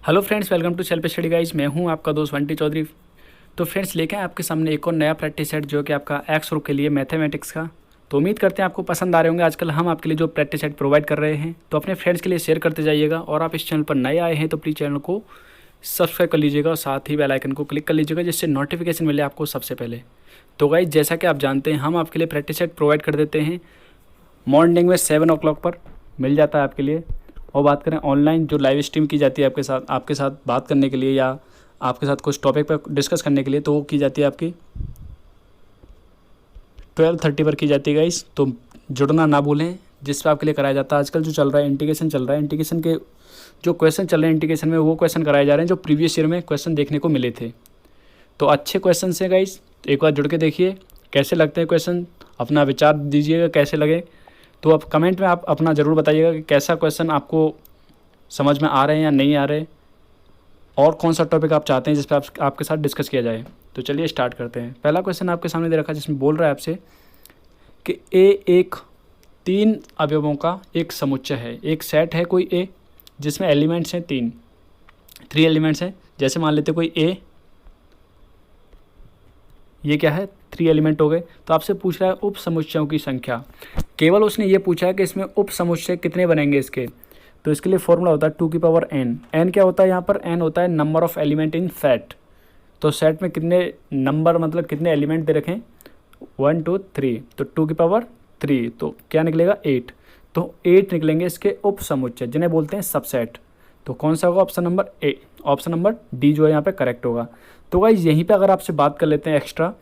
Hello friends, welcome to self study guys. मैं हूं आपका दोस्त वंटी चौधरी। तो फ्रेंड्स, लेके आए आपके सामने एक और नया प्रैक्टिस सेट जो कि आपका एक्स ग्रुप के लिए मैथमेटिक्स का। तो उम्मीद करते हैं आपको पसंद आ रहे होंगे। आजकल हम आपके लिए जो प्रैक्टिस सेट प्रोवाइड कर रहे हैं, तो अपने फ्रेंड्स के लिए शेयर करते जाइएगा। और आप इस चैनल पर नए आए हैं तो प्लीज़ चैनल को सब्सक्राइब कर लीजिएगा और साथ ही बेल आइकन को क्लिक कर लीजिएगा, जिससे नोटिफिकेशन मिले आपको सबसे पहले। तो गाइस, जैसा कि आप जानते हैं, हम आपके लिए प्रैक्टिस सेट प्रोवाइड कर देते हैं मॉर्निंग में 7 o'clock पर मिल जाता है आपके लिए। और बात करें ऑनलाइन जो लाइव स्ट्रीम की जाती है आपके साथ बात करने के लिए या आपके साथ कुछ टॉपिक पर डिस्कस करने के लिए, तो वो की जाती है आपकी 12:30 पर की जाती है गाइस। तो जुड़ना ना भूलें, जिस पर आपके लिए कराया जाता है। आजकल जो चल रहा है इंटीग्रेशन चल रहा है, इंटीग्रेशन के जो क्वेश्चन चल रहे हैं इंटीग्रेशन में, वो क्वेश्चन कराए जा रहे हैं जो प्रीवियस ईयर में क्वेश्चन देखने को मिले थे। तो अच्छे क्वेश्चन हैं गाइस, एक बार जुड़ के देखिए कैसे लगते हैं क्वेश्चन, अपना विचार दीजिएगा कैसे लगे। तो आप कमेंट में आप अपना ज़रूर बताइएगा कि कैसा क्वेश्चन आपको समझ में आ रहे हैं या नहीं आ रहे, और कौन सा टॉपिक आप चाहते हैं जिस पर आपके साथ डिस्कस किया जाए। तो चलिए स्टार्ट करते हैं। पहला क्वेश्चन आपके सामने दे रखा है, जिसमें बोल रहा है आपसे कि ए एक 3 अवयवों का एक समुच्चय है। एक सेट है कोई ए जिसमें एलिमेंट्स हैं 3 एलिमेंट्स हैं। जैसे मान लेते कोई ए, ये क्या है 3 एलिमेंट हो गए। तो आपसे पूछ रहा है उप समुच्चयों की संख्या। केवल उसने ये पूछा है कि इसमें उप समुच्चय कितने बनेंगे इसके। तो इसके लिए फॉर्मूला होता है 2 की पावर n। n क्या होता है यहाँ पर? n होता है number of element in set. तो सेट में कितने नंबर मतलब कितने एलिमेंट दे रखें? 1 2 3, तो 2 की पावर 3, तो क्या निकलेगा 8। तो 8 निकलेंगे इसके उप समुच्चय, जिन्हें बोलते हैं सबसेट। तो कौन सा होगा? Option number A, option number D जो है यहाँ पे करेक्ट होगा। तो गाइस, यहीं पे अगर आपसे बात कर लेते हैं एक्स्ट्रा,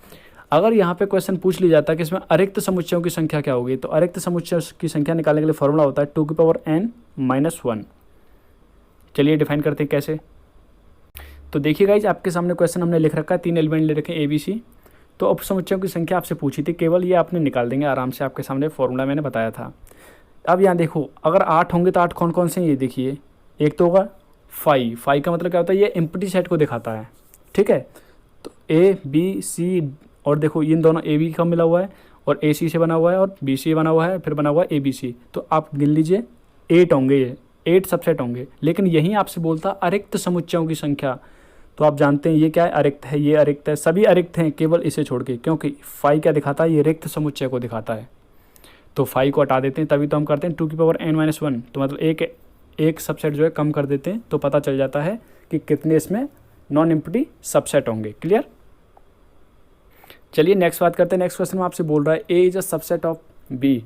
अगर यहाँ पे क्वेश्चन पूछ लिया जाता है कि इसमें अरिक्त समुच्चयों की संख्या क्या होगी, तो अरिक्त समुच्चयों की संख्या निकालने के लिए फॉर्मूला होता है 2 की पावर n माइनस 1। चलिए डिफाइन करते हैं कैसे। तो देखिए गाइज, आपके सामने क्वेश्चन हमने लिख रखा है, 3 एलिमेंट ले रखे ए बी सी। तो उप समुच्चयों की संख्या आपसे पूछी थी, केवल ये आपने निकाल देंगे आराम से। आपके सामने फॉर्मूला मैंने बताया था। अब यहाँ देखो, अगर 8 होंगे तो 8 कौन कौन से हैं ये देखिए। एक तो होगा 5 का मतलब क्या होता है? ये एम्प्टी सेट को दिखाता है, ठीक है। तो ए बी सी, और देखो इन दोनों ए बी का मिला हुआ है और ए सी से बना हुआ है और बी सी बना हुआ है, फिर बना हुआ है ए बी सी। तो आप गिन लीजिए 8 होंगे, ये 8 सबसेट होंगे। लेकिन यहीं आपसे बोलता अरिक्त समुच्चयों की संख्या। तो आप जानते हैं ये क्या है? अरिक्त है, ये अरिक्त है, सभी अरिक्त हैं केवल इसे छोड़ के, क्योंकि 5 क्या दिखाता है? ये रिक्त समुच्चय को दिखाता है। तो 5 को हटा देते हैं, तभी तो हम करते हैं 2 की पावर n माइनस 1। तो मतलब एक सबसेट जो है कम कर देते हैं, तो पता चल जाता है कि कितने इसमें नॉन एम्प्टी सबसेट होंगे। क्लियर? चलिए नेक्स्ट बात करते हैं। नेक्स्ट क्वेश्चन में आपसे बोल रहा है A is a subset of B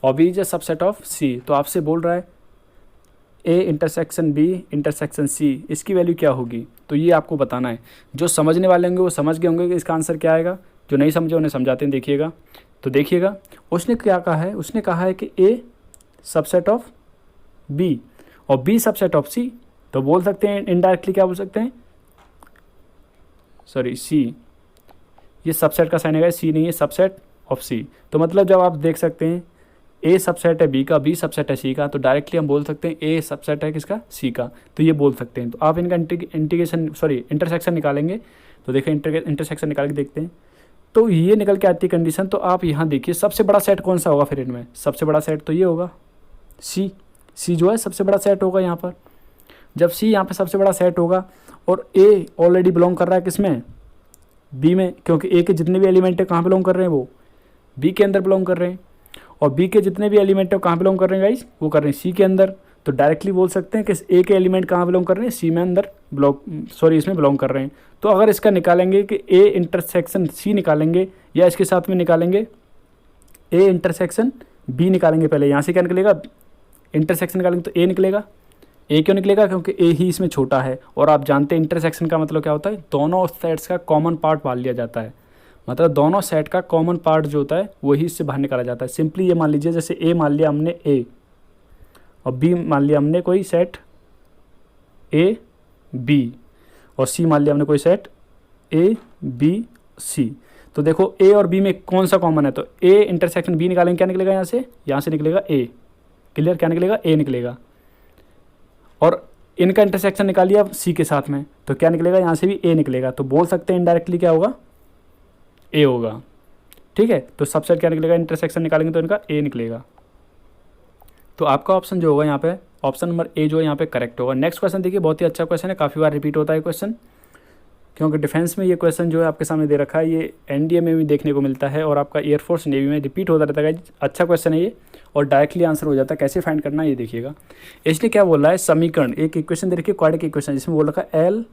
और B is a subset of C. तो आपसे बोल रहा है A intersection B intersection C, इसकी वैल्यू क्या होगी? तो ये आपको बताना है। जो समझने वाले होंगे वो समझ गए होंगे कि इसका आंसर क्या आएगा। जो नहीं समझे उन्हें समझाते हैं, देखिएगा। तो देखिएगा उसने क्या कहा है। उसने कहा है कि ए सबसेट ऑफ बी और बी सबसेट ऑफ सी। तो बोल सकते हैं इनडायरेक्टली, क्या बोल सकते हैं? सॉरी, सी, ये सबसेट का साइन है, सी नहीं है, सबसेट ऑफ सी। तो मतलब जब आप देख सकते हैं ए सबसेट है बी का, बी सबसेट है सी का, तो डायरेक्टली हम बोल सकते हैं ए सबसेट है किसका? सी का। तो ये बोल सकते हैं। तो आप इनका इंटरसेक्शन निकालेंगे। तो देखिए इंटरसेक्शन निकाल के देखते हैं। तो ये निकल के आती है कंडीशन। तो आप यहाँ देखिए सबसे बड़ा सेट कौन सा होगा फिर इनमें? सबसे बड़ा सेट तो ये होगा सी जो है सबसे बड़ा सेट होगा यहाँ पर। जब सी यहाँ पर सबसे बड़ा सेट होगा और ए ऑलरेडी बिलोंग कर रहा है किसमें? बी में, क्योंकि ए के जितने भी एलिमेंट है कहाँ बिलोंग कर रहे हैं? वो बी के अंदर बिलोंग कर रहे हैं। और बी के जितने भी एलिमेंट है कहाँ बिलोंग कर रहे हैं गाइस? वो कर रहे हैं सी के अंदर। तो डायरेक्टली बोल सकते हैं कि ए के एलिमेंट कहाँ बिलोंग कर रहे हैं? सी में अंदर इसमें बिलोंग कर रहे हैं। तो अगर इसका निकालेंगे कि ए इंटरसेक्शन सी निकालेंगे या इसके साथ में निकालेंगे ए इंटरसेक्शन बी निकालेंगे, पहले यहाँ से क्या निकलेगा? इंटरसेक्शन निकालेंगे तो ए निकलेगा। ए क्यों निकलेगा? क्योंकि ए ही इसमें छोटा है। और आप जानते हैं इंटरसेक्शन का मतलब क्या होता है? दोनों सेट्स का कॉमन पार्ट मान लिया जाता है। मतलब दोनों सेट का कॉमन पार्ट जो होता है वही इससे बाहर निकाला जाता है। सिंपली ये मान लीजिए, जैसे ए मान लिया हमने ए और बी मान लिया हमने कोई सेट ए बी और सी मान लिया हमने कोई सेट ए बी सी। तो देखो ए और बी में कौन सा कॉमन है? तो ए इंटरसेक्शन बी निकालेंगे, क्या निकलेगा? यहाँ से निकलेगा ए। क्लियर? क्या निकलेगा? ए निकलेगा। और इनका इंटरसेक्शन निकालिए सी के साथ में, तो क्या निकलेगा? यहाँ से भी ए निकलेगा। तो बोल सकते हैं इनडायरेक्टली क्या होगा? ए होगा। ठीक है, तो सबसेट क्या निकलेगा? इंटरसेक्शन निकालेंगे तो इनका ए निकलेगा। तो आपका ऑप्शन जो होगा यहाँ पे, ऑप्शन नंबर ए जो है यहाँ पे करेक्ट होगा। नेक्स्ट क्वेश्चन देखिए, बहुत ही अच्छा क्वेश्चन है, काफ़ी बार रिपीट होता है क्वेश्चन, क्योंकि डिफेंस में ये क्वेश्चन जो है आपके सामने दे रखा है, ये एनडीए में भी देखने को मिलता है और आपका एयरफोर्स नेवी में रिपीट होता रहता है। अच्छा क्वेश्चन है ये और डायरेक्टली आंसर हो जाता है। कैसे फाइंड करना है ये देखिए। इसलिए क्या बोल रहा है, समीकरण, एक इक्वेशन दे रखी है, क्वाड्रेटिक इक्वेशन, जिसमें बोल रखा है l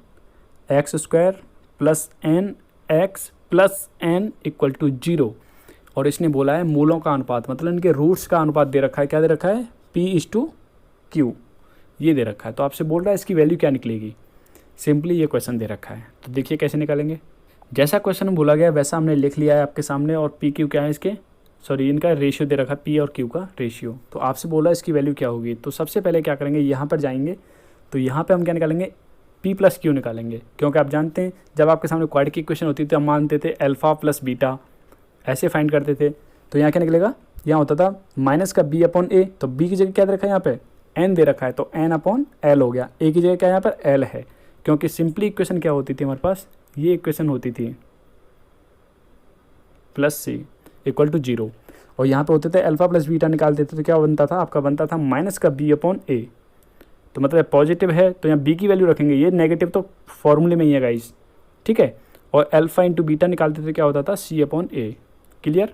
x square plus n x plus n equal to 0, और इसने बोला है मूलों का अनुपात, मतलब इनके रूट्स का अनुपात दे रखा है। क्या दे रखा है, P/Q, ये दे रखा है। तो आपसे बोल रहा है इसकी वैल्यू क्या निकलेगी, सिंपली ये क्वेश्चन दे रखा है। तो देखिए कैसे निकालेंगे। जैसा क्वेश्चन बोला गया वैसा हमने लिख लिया है आपके सामने, और PQ क्या है इसके, सॉरी इनका रेशियो दे रखा है, P और Q का रेशियो। तो आपसे बोला इसकी वैल्यू क्या होगी। तो सबसे पहले क्या करेंगे, यहाँ पर जाएंगे, तो यहाँ पर हम क्या निकालेंगे, P+Q निकालेंगे, क्योंकि आप जानते हैं जब आपके सामने क्वाड्रेटिक इक्वेशन होती थी तो हम मानते थे अल्फा प्लस बीटा, ऐसे फाइंड करते थे। तो यहाँ क्या निकलेगा, यहाँ होता था माइनस का B/A, तो B की जगह क्या दे रखा है, यहाँ पे n दे रखा है, तो n/L हो गया। A की जगह क्या यहाँ पर L है, क्योंकि सिंपली इक्वेशन क्या होती थी हमारे पास, ये इक्वेशन होती थी +C = 0, और यहाँ पे होते थे अल्फा प्लस बीटा निकालते थे, तो क्या बनता था आपका, बनता था माइनस का B/A। तो मतलब पॉजिटिव है तो यहाँ B की वैल्यू रखेंगे, ये नेगेटिव तो फॉर्मूले में ही है गाइस, ठीक है। और अल्फा इंटू बीटा निकालते थे, क्या होता था C/A, क्लियर,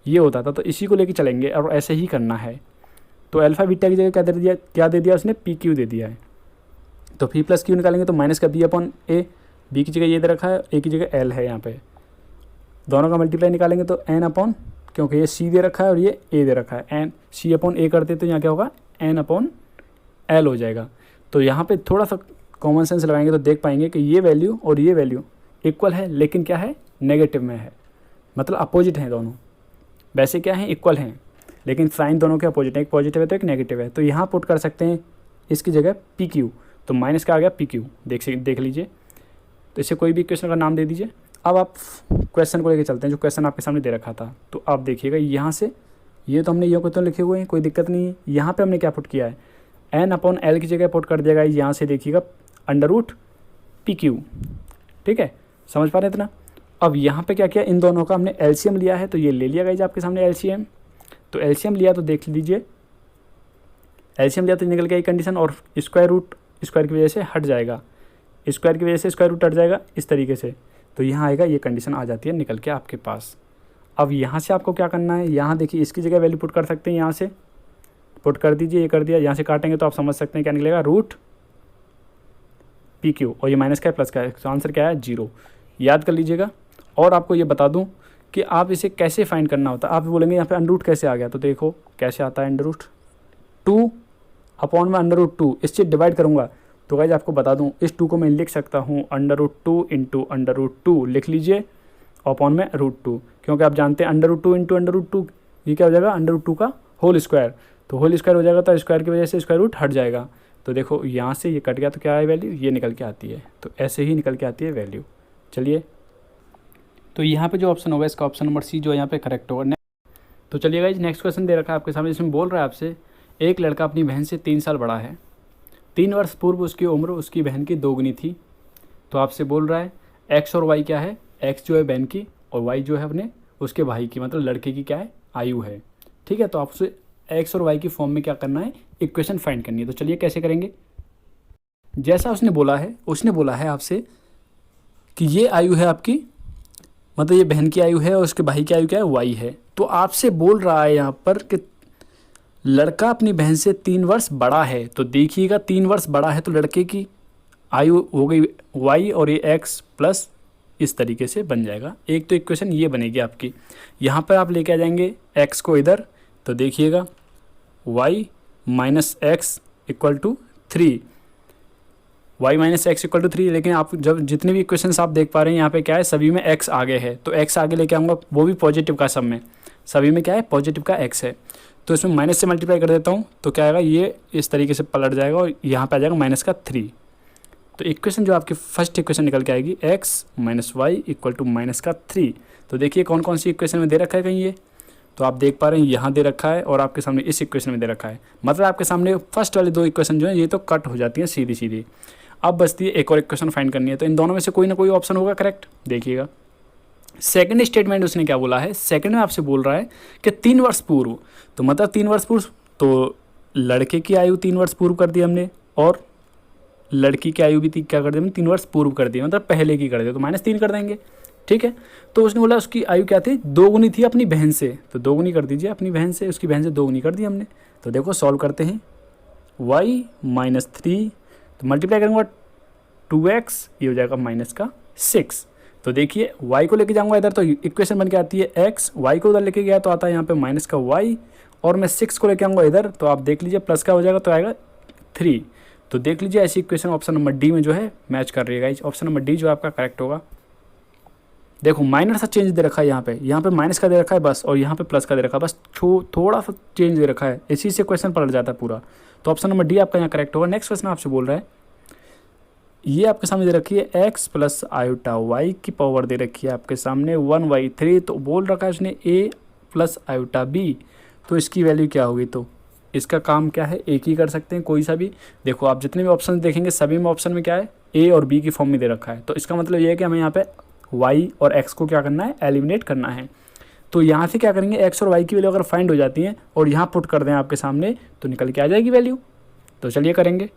ये होता था। तो इसी को लेके चलेंगे और ऐसे ही करना है। तो अल्फा बीटा की जगह क्या दे दिया उसने, PQ दे दिया है। तो P+Q निकालेंगे तो माइनस का B/A, B की जगह ये दे रखा है, A की जगह L है, यहाँ पे दोनों का मल्टीप्लाई निकालेंगे तो n/, क्योंकि ये C दे रखा है और ये A दे रखा है, n C/A करते तो यहाँ क्या होगा, n/L हो जाएगा। तो यहाँ पे थोड़ा सा कॉमन सेंस लगाएंगे तो देख पाएंगे कि ये वैल्यू और ये वैल्यू इक्वल है, लेकिन क्या है, नेगेटिव में है, मतलब अपोजिट हैं दोनों। वैसे क्या है, इक्वल हैं, लेकिन साइन दोनों के अपोजिट है, एक पॉजिटिव है तो एक नेगेटिव है। तो यहाँ पुट कर सकते हैं इसकी जगह PQ, तो माइनस का आ गया PQ, देख लीजिए। तो इसे कोई भी इक्वेशन का नाम दे दीजिए। अब आप क्वेश्चन को लेकर चलते हैं, जो क्वेश्चन आपके सामने दे रखा था। तो आप देखिएगा यहाँ से, ये तो हमने ये क्वेश्चन लिखे हुए हैं, कोई दिक्कत नहीं है। यहाँ पे हमने क्या पुट किया है, n/L की जगह पुट कर दिया गाइस, यहाँ से देखिएगा √PQ, ठीक है, समझ पा रहे हैं इतना। अब यहाँ पे क्या किया, इन दोनों का हमने LCM लिया है, तो ये ले लिया गाइस आपके सामने LCM। तो LCM लिया तो देख लीजिए, LCM लिया तो निकल गया कंडीशन, और स्क्वायर की वजह से हट जाएगा, स्क्वायर की वजह से स्क्वायर रूट हट जाएगा इस तरीके से। तो यहाँ आएगा, ये कंडीशन आ जाती है निकल के आपके पास। अब यहाँ से आपको क्या करना है, यहाँ देखिए इसकी जगह वैल्यू पुट कर सकते हैं, यहाँ से पुट कर दीजिए, ये कर दिया, यहाँ से काटेंगे तो आप समझ सकते हैं क्या निकलेगा, √PQ, और ये माइनस का है प्लस का है, तो आंसर क्या है, 0, याद कर लीजिएगा। और आपको ये बता दूं कि आप इसे कैसे फाइंड करना होता है। आप बोलेंगे यहाँ पे अंडर कैसे आ गया, तो देखो कैसे आता है, √2 अपॉन में √2, इससे डिवाइड करूँगा। तो गाइस आपको बता दूं, इस 2 को मैं लिख सकता हूँ √2 इंटू √2, लिख लीजिए, अपॉन में √2, क्योंकि आप जानते हैं √2 इंटू √2 ये क्या हो जाएगा, √2 का होल स्क्वायर, तो होल स्क्वायर हो जाएगा, तो स्क्वायर की वजह से स्क्वायर रूट हट जाएगा। तो देखो यहाँ से ये कट गया, तो क्या है वैल्यू, ये निकल के आती है। तो ऐसे ही निकल के आती है वैल्यू। चलिए, तो यहाँ पे जो ऑप्शन होगा इसका ऑप्शन नंबर C जो यहाँ पे करेक्ट होगा। तो चलिए गाइस, नेक्स्ट क्वेश्चन दे रखा है आपके सामने, इसमें बोल रहा है आपसे, एक लड़का अपनी बहन से 3 साल बड़ा है, 3 वर्ष पूर्व उसकी उम्र उसकी बहन की दोगुनी थी। तो आपसे बोल रहा है x और y क्या है, x जो है बहन की और y जो है अपने उसके भाई की, मतलब लड़के की क्या है, आयु है, ठीक है। तो आपसे x और y की फॉर्म में क्या करना है, इक्वेशन फाइंड करनी है। तो चलिए कैसे करेंगे, जैसा उसने बोला है आपसे कि ये आयु है आपकी, मतलब ये बहन की आयु है और उसके भाई की आयु क्या है, y है। तो आपसे बोल रहा है यहाँ पर कि लड़का अपनी बहन से 3 वर्ष बड़ा है। तो देखिएगा 3 वर्ष बड़ा है तो लड़के की आयु हो गई y, और ये x प्लस इस तरीके से बन जाएगा। एक तो इक्वेशन ये बनेगी आपकी, यहाँ पर आप लेके आ जाएंगे x को इधर, तो देखिएगा y minus x equal to 3, y minus x equal to 3। लेकिन आप जब जितने भी इक्वेशंस आप देख पा रहे हैं यहाँ पे क्या है, सभी में x आगे है, तो x आगे लेके आऊँगा, वो भी पॉजिटिव का, सब में सभी में क्या है, पॉजिटिव का x है। तो इसमें माइनस से मल्टीप्लाई कर देता हूँ, तो क्या आएगा, ये इस तरीके से पलट जाएगा और यहाँ पे आ जाएगा माइनस का 3। तो इक्वेशन जो आपकी फर्स्ट इक्वेशन निकल के आएगी, x minus y equal to minus का 3। तो देखिए कौन कौन सी इक्वेशन में दे रखा है कहीं ये, तो आप देख पा रहे हैं यहाँ दे रखा है और आपके सामने इस इक्वेशन में दे रखा है। मतलब आपके सामने फर्स्ट वाले 2 इक्वेशन जो है ये तो कट हो जाती हैं सीधी सीधी। अब बचती है एक और इक्वेशन फाइंड करनी है, तो इन दोनों में से कोई ना कोई ऑप्शन होगा करेक्ट। देखिएगा सेकंड स्टेटमेंट उसने क्या बोला है, सेकंड में आपसे बोल रहा है कि 3 वर्ष पूर्व, तो मतलब 3 वर्ष पूर्व, तो लड़के की आयु 3 वर्ष पूर्व कर दी हमने और लड़की की आयु भी क्या कर दी हमने 3 वर्ष पूर्व कर दी, मतलब पहले की कर दी, तो -3 कर देंगे। ठीक है, तो उसने बोला उसकी आयु क्या थी, 2 गुनी थी अपनी बहन से, तो 2 गुनी कर दीजिए अपनी बहन से, उसकी बहन से 2 गुनी कर दी हमने। तो देखो सॉल्व करते हैं, y -3 तो मल्टीप्लाई करूँगा 2x, ये हो जाएगा -6। तो देखिए y को लेके जाऊँगा इधर तो इक्वेशन बन के आती है x, y को उधर लेके गया तो आता है यहाँ पे -y, और मैं 6 को लेके आऊँगा इधर तो आप देख लीजिए प्लस का हो जाएगा तो आएगा 3। तो देख लीजिए ऐसी इक्वेशन ऑप्शन नंबर डी में जो है मैच कर रही है गाइस, ऑप्शन नंबर डी जो आपका करेक्ट होगा। देखो माइनर सा चेंज दे रखा है यहाँ पे माइनस का दे रखा है बस, और यहाँ पे प्लस का दे रखा है बस, थोड़ा सा चेंज दे रखा है, इसी से क्वेश्चन पलट जाता है पूरा। तो ऑप्शन नंबर डी आपका यहाँ करेक्ट होगा। नेक्स्ट क्वेश्चन आपसे बोल रहा है, ये आपके सामने दे रखी है x प्लस आयोटा y की पावर दे रखी है आपके सामने 1/3, तो बोल रखा है उसने a प्लस आयोटा b, तो इसकी वैल्यू क्या होगी। तो इसका काम क्या है, एक ही कर सकते हैं कोई सा भी। देखो आप जितने भी ऑप्शन देखेंगे सभी में ऑप्शन में क्या है, a और b की फॉर्म में दे रखा है, तो इसका मतलब ये है कि हमें यहाँ पे y और x को क्या करना है, एलिमिनेट करना है। तो यहाँ से क्या करेंगे, x और y की वैल्यू अगर फाइंड हो जाती है और यहाँ पुट कर दें आपके सामने तो निकल के आ जाएगी वैल्यू। तो चलिए करेंगे।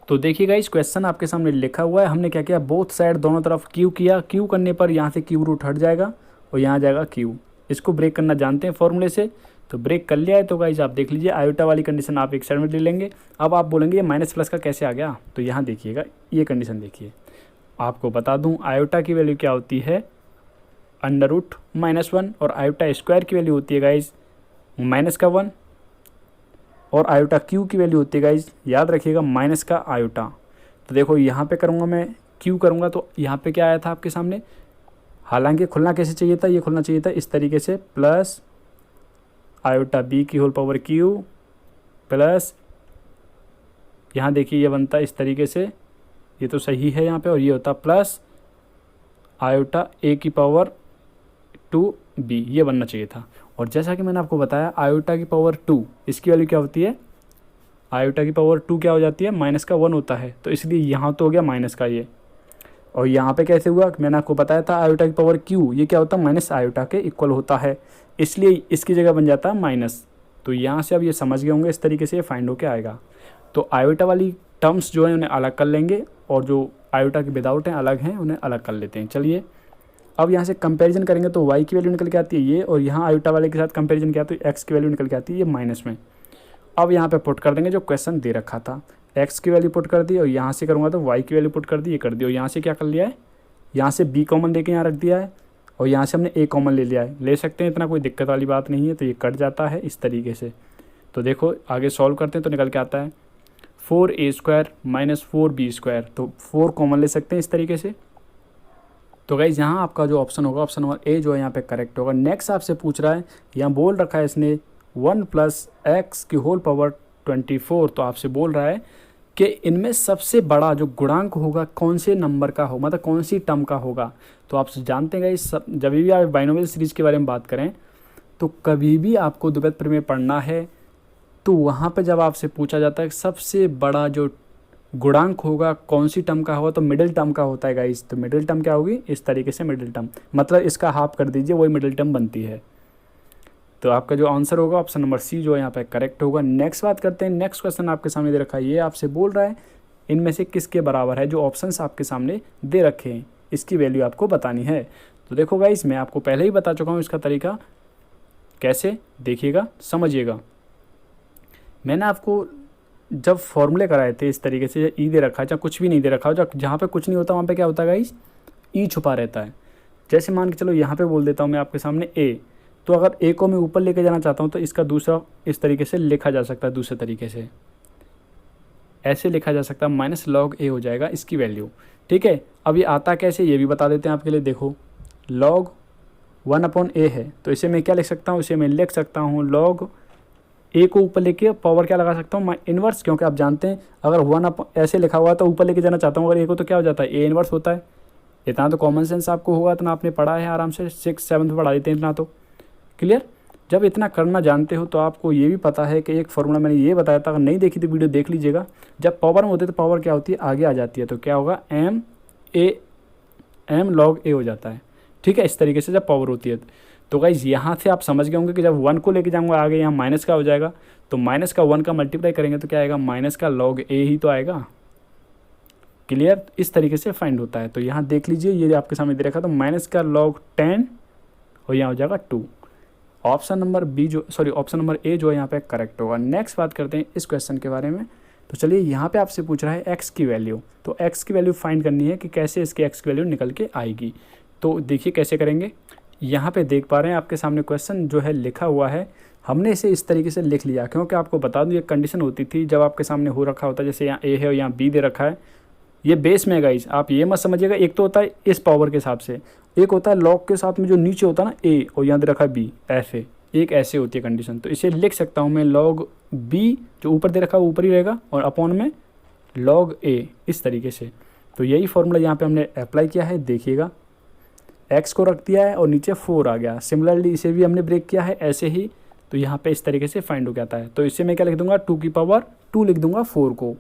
तो देखिएगा इस क्वेश्चन आपके सामने लिखा हुआ है, हमने क्या किया, बोथ साइड दोनों तरफ क्यू किया, क्यू करने पर यहाँ से क्यू रूट हट जाएगा और यहाँ जाएगा क्यू। इसको ब्रेक करना जानते हैं फॉर्मूले से, तो ब्रेक कर लिया है। तो गाइस आप देख लीजिए आयोटा वाली कंडीशन आप एक साइड में ले लेंगे। अब आप बोलेंगे ये माइनस प्लस का कैसे आ गया, तो यहाँ देखिएगा ये कंडीशन देखिए, आपको बता दूँ आयोटा की वैल्यू क्या होती है, √-1, और आयोटा स्क्वायर की वैल्यू होती है गाइज -1, और आयोटा क्यू की वैल्यू होती है गाइज, याद रखिएगा -आयोटा। तो देखो यहाँ पे करूँगा मैं क्यू करूँगा तो यहाँ पे क्या आया था आपके सामने, हालांकि खुलना कैसे चाहिए था, ये खुलना चाहिए था इस तरीके से, प्लस आयोटा बी की होल पावर क्यू प्लस, यहाँ देखिए ये बनता इस तरीके से, ये तो सही है यहाँ पे, और ये होता प्लस आयोटा ए की पावर 2b, ये बनना चाहिए था। और जैसा कि मैंने आपको बताया आयोटा की पावर 2, इसकी वैल्यू क्या होती है, आयोटा की पावर 2 क्या हो जाती है, -1 होता है, तो इसलिए यहाँ तो हो गया माइनस का ये। और यहाँ पे कैसे हुआ, मैंने आपको बताया था आयोटा की पावर q, ये क्या होता है, माइनस आयोटा के इक्वल होता है, इसलिए इसकी जगह बन जाता है माइनस। तो यहाँ से अब ये समझ गए होंगे, इस तरीके से ये फाइंड होके आएगा। तो आयोटा वाली टर्म्स जो है उन्हें अलग कर लेंगे, और जो आयोटा के विदाउट हैं अलग हैं उन्हें अलग कर लेते हैं। चलिए अब यहाँ से कंपैरिजन करेंगे तो y की वैल्यू निकल के आती है ये, और यहाँ आयोटा वाले के साथ कंपैरिजन किया तो x की वैल्यू निकल के आती है ये माइनस में। अब यहाँ पे पुट कर देंगे जो क्वेश्चन दे रखा था, x की वैल्यू पुट कर दी, और यहाँ से करूँगा तो y की वैल्यू पुट कर दी, ये कर दी, और यहाँ से क्या कर लिया है, यहाँ से b कॉमन लेके यहाँ रख दिया है, और यहाँ से हमने a कॉमन ले लिया है, ले सकते हैं, इतना कोई दिक्कत वाली बात नहीं है। तो ये कट जाता है इस तरीके से। तो देखो आगे सॉल्व करते हैं तो निकल के आता है 4a² - 4b², तो 4 कॉमन ले सकते हैं इस तरीके से। तो गाइज यहाँ आपका जो ऑप्शन होगा, ऑप्शन नंबर ए जो है यहाँ पे करेक्ट होगा। नेक्स्ट आपसे पूछ रहा है, यहाँ बोल रखा है इसने 1 + x की होल पावर 24, तो आपसे बोल रहा है कि इनमें सबसे बड़ा जो गुणांक होगा कौन से नंबर का हो, मतलब कौन सी टर्म का होगा। तो आप जानते हैं गाइज, जब भी आप बाइनोमियल सीरीज के बारे में बात करें तो कभी भी आपको द्विपद प्रमेय पढ़ना है तो वहाँ पे जब आपसे पूछा जाता है सबसे बड़ा जो गुणांक होगा कौन सी टर्म का होगा, तो मिडिल टर्म का होता है गाइस। तो मिडिल टर्म क्या होगी, इस तरीके से मिडिल टर्म, मतलब इसका हाफ कर दीजिए वही मिडिल टर्म बनती है। तो आपका जो आंसर होगा ऑप्शन नंबर सी जो है यहाँ पे करेक्ट होगा। नेक्स्ट बात करते हैं, नेक्स्ट क्वेश्चन आपके सामने दे रखा है, ये आपसे बोल रहा है इनमें से किसके बराबर है, जो ऑप्शंस आपके सामने दे रखे हैं इसकी वैल्यू आपको बतानी है। तो देखो गाइस मैं आपको पहले ही बता चुका हूँ इसका तरीका कैसे, देखिएगा समझिएगा। मैंने आपको जब फॉर्मूले कराए थे इस तरीके से, ई दे रखा है, चाहे कुछ भी नहीं दे रखा हो, जहाँ पे कुछ नहीं होता वहाँ पे क्या होता है गाइस, ई छुपा रहता है। जैसे मान के चलो यहाँ पे बोल देता हूँ मैं आपके सामने ए, तो अगर ए को मैं ऊपर लेके जाना चाहता हूँ तो इसका दूसरा इस तरीके से लिखा जा सकता है, दूसरे तरीके से ऐसे लिखा जा सकता है, -log a हो जाएगा इसकी वैल्यू। ठीक है, अब ये आता कैसे ये भी बता देते हैं आपके लिए। देखो log 1/a है, तो इसे मैं क्या लिख सकता हूँ, इसे मैं लिख सकता हूँ log a को ऊपर लेके पावर क्या लगा सकता हूँ, इन्वर्स, क्योंकि आप जानते हैं अगर 1 ऐसे लिखा हुआ है तो ऊपर लेके जाना चाहता हूँ अगर a को, तो क्या हो जाता है, a इन्वर्स होता है। इतना तो कॉमन सेंस आपको होगा, इतना आपने पढ़ा है आराम से, 6-7 पढ़ा देते हैं इतना तो क्लियर। जब इतना करना जानते हो तो आपको ये भी पता है कि एक फार्मूला मैंने ये बताया था, अगर नहीं देखी तो वीडियो देख लीजिएगा। जब पावर में होते तो पावर क्या होती है, आगे आ जाती है, तो क्या होगा m log a हो जाता है। ठीक है, इस तरीके से जब पावर होती है तो गाइज यहाँ से आप समझ गए होंगे कि जब 1 को लेके जाऊँगा आगे यहाँ माइनस का हो जाएगा, तो माइनस का 1 का मल्टीप्लाई करेंगे तो क्या आएगा, माइनस का log a ही तो आएगा। क्लियर, इस तरीके से फाइंड होता है। तो यहाँ देख लीजिए, ये आपके सामने दे रखा, तो माइनस का log 10 और यहाँ हो जाएगा 2। ऑप्शन नंबर बी जो ऑप्शन नंबर ए जो है यहाँ पे करेक्ट होगा। नेक्स्ट बात करते हैं इस क्वेश्चन के बारे में। तो चलिए यहाँ पे आपसे पूछ रहा है एक्स की वैल्यू, तो एक्स की वैल्यू फाइंड करनी है कि कैसे इसकी एक्स की वैल्यू निकल के आएगी। तो देखिए कैसे करेंगे। यहाँ पे देख पा रहे हैं आपके सामने क्वेश्चन जो है लिखा हुआ है, हमने इसे इस तरीके से लिख लिया क्योंकि आपको बता दूँ ये कंडीशन होती थी जब आपके सामने हो रखा होता है, जैसे यहाँ ए है और यहाँ बी दे रखा है, ये बेस में गाइज आप ये मत समझिएगा, एक तो होता है इस पावर के हिसाब से, एक होता है लॉग के साथ में जो नीचे होता है ना ए और यहाँ दे रखा है बी, ऐसे एक ऐसे होती है कंडीशन। तो इसे लिख सकता हूँ मैं log b जो ऊपर दे रखा है ऊपर ही रहेगा और अपॉन में log a, इस तरीके से। तो यही फॉर्मूला यहाँ पे हमने अप्लाई किया है, देखिएगा x को रख दिया है और नीचे 4 आ गया। सिमिलरली इसे भी हमने ब्रेक किया है ऐसे ही, तो यहाँ पे इस तरीके से फाइंड हो जाता है। तो इसे मैं क्या लिख दूंगा, 2 की पावर 2 लिख दूंगा 4 को,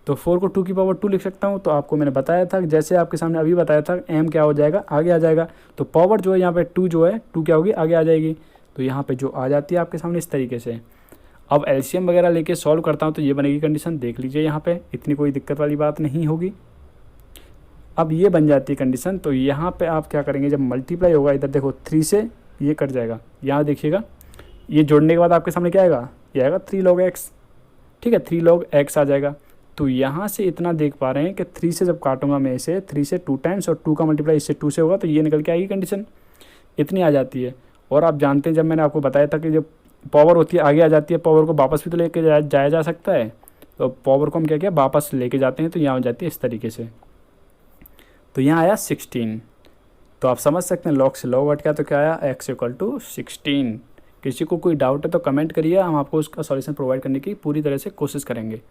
तो 4 को 2 की पावर 2 लिख सकता हूँ। तो आपको मैंने बताया था, जैसे आपके सामने अभी बताया था, m क्या हो जाएगा, आगे आ जाएगा, तो पावर जो है यहाँ पे 2 जो है 2 क्या होगी, आगे आ जाएगी। तो यहाँ पे जो आ जाती है आपके सामने इस तरीके से। अब एलसीएम वगैरह लेके सॉल्व करता हूँ तो ये बनेगी कंडीशन, देख लीजिए यहाँ पे इतनी कोई दिक्कत वाली बात नहीं होगी। अब ये बन जाती है कंडीशन। तो यहाँ पे आप क्या करेंगे, जब मल्टीप्लाई होगा इधर देखो 3 से ये कट जाएगा, यहाँ देखिएगा ये जोड़ने के बाद आपके सामने क्या आएगा, ये आएगा 3 log x, ठीक है 3 log x आ जाएगा। तो यहाँ से इतना देख पा रहे हैं कि 3 से जब काटूंगा मैं इसे 3 से 2 टाइम्स और 2 का मल्टीप्लाई इससे 2 से होगा तो ये निकल के आएगी कंडीशन, इतनी आ जाती है। और आप जानते हैं जब मैंने आपको बताया था कि जब पावर होती है आगे आ जाती है, पावर को वापस भी तो लेके जाया जा सकता है, तो पावर को हम क्या किया वापस लेके जाते हैं, तो यहाँ हो जाती है इस तरीके से। तो यहाँ आया 16, तो आप समझ सकते हैं log से log हट गया तो क्या आया, x = 16। किसी को कोई डाउट है तो कमेंट करिए, हम आपको उसका सॉल्यूशन प्रोवाइड करने की पूरी तरह से कोशिश करेंगे।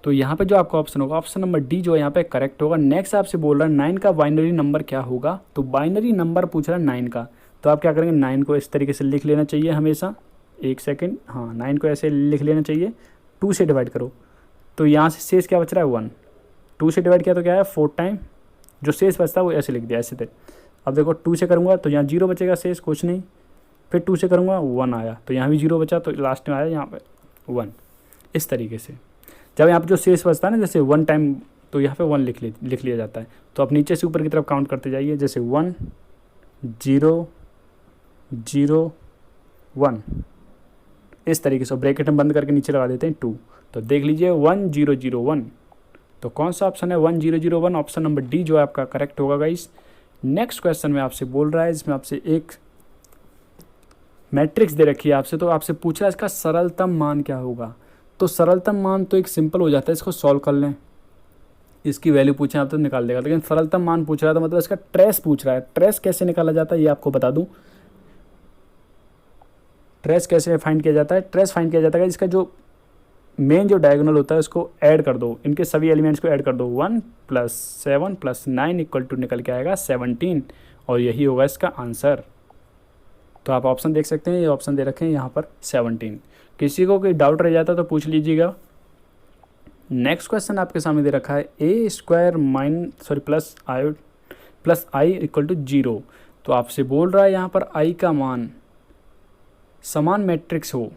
तो यहाँ पे जो आपका ऑप्शन होगा, ऑप्शन नंबर डी जो है यहाँ पे करेक्ट होगा। नेक्स्ट आपसे बोल रहा है 9 का बाइनरी नंबर क्या होगा, तो बाइनरी नंबर पूछ रहा है 9 का, तो आप क्या करेंगे 9 को इस तरीके से लिख लेना चाहिए हमेशा, एक सेकंड, हाँ 9 को ऐसे लिख लेना चाहिए, 2 से डिवाइड करो तो यहाँ से शेष क्या बच रहा है 1, 2 से डिवाइड किया तो क्या है 4 टाइम, जो शेष बचता है वो ऐसे लिख दिया ऐसे थे। अब देखो 2 से करूँगा तो यहाँ 0 बचेगा, शेष कुछ नहीं, फिर 2 से करूँगा 1 आया, तो यहाँ भी 0 बचा, तो लास्ट में आया यहाँ पे 1, इस तरीके से। जब यहाँ पे जो शेष बचता है ना, जैसे 1 टाइम, तो यहाँ पे 1 लिख लिया जाता है। तो आप नीचे से ऊपर की तरफ काउंट करते जाइए, जैसे 1 0 0 1, इस तरीके से ब्रैकेट में बंद करके नीचे लगा देते हैं 2। तो देख लीजिए 1 0 0 1, तो कौन सा ऑप्शन है 1 0 0 1, ऑप्शन नंबर डी जो है आपका करेक्ट होगा गाइस। नेक्स्ट क्वेश्चन में आपसे बोल रहा है, इसमें आपसे एक मैट्रिक्स दे रखी है आपसे, तो आपसे पूछ रहा है इसका सरलतम मान क्या होगा। तो सरलतम मान तो एक सिंपल हो जाता है, इसको सॉल्व कर लें, इसकी वैल्यू पूछें आप तो निकाल देगा, लेकिन सरलतम मान पूछ रहा है तो मतलब इसका ट्रेस पूछ रहा है। ट्रेस कैसे निकाला जाता है ये आपको बता दूं, ट्रेस कैसे फाइंड किया जाता है। ट्रेस फाइंड किया जाता है, इसका जो मेन जो डायगोनल होता है उसको ऐड कर दो, इनके सभी एलिमेंट्स को ऐड कर दो, 1 + 7 + 9 = निकल के आएगा 17, और यही होगा इसका आंसर। तो आप ऑप्शन देख सकते हैं, ये ऑप्शन दे रखे हैं यहाँ पर 17। किसी को कोई डाउट रह जाता तो पूछ लीजिएगा। नेक्स्ट क्वेश्चन आपके सामने दे रखा है a² + i = 0। तो आपसे बोल रहा है यहाँ पर i का मान समान मैट्रिक्स हो,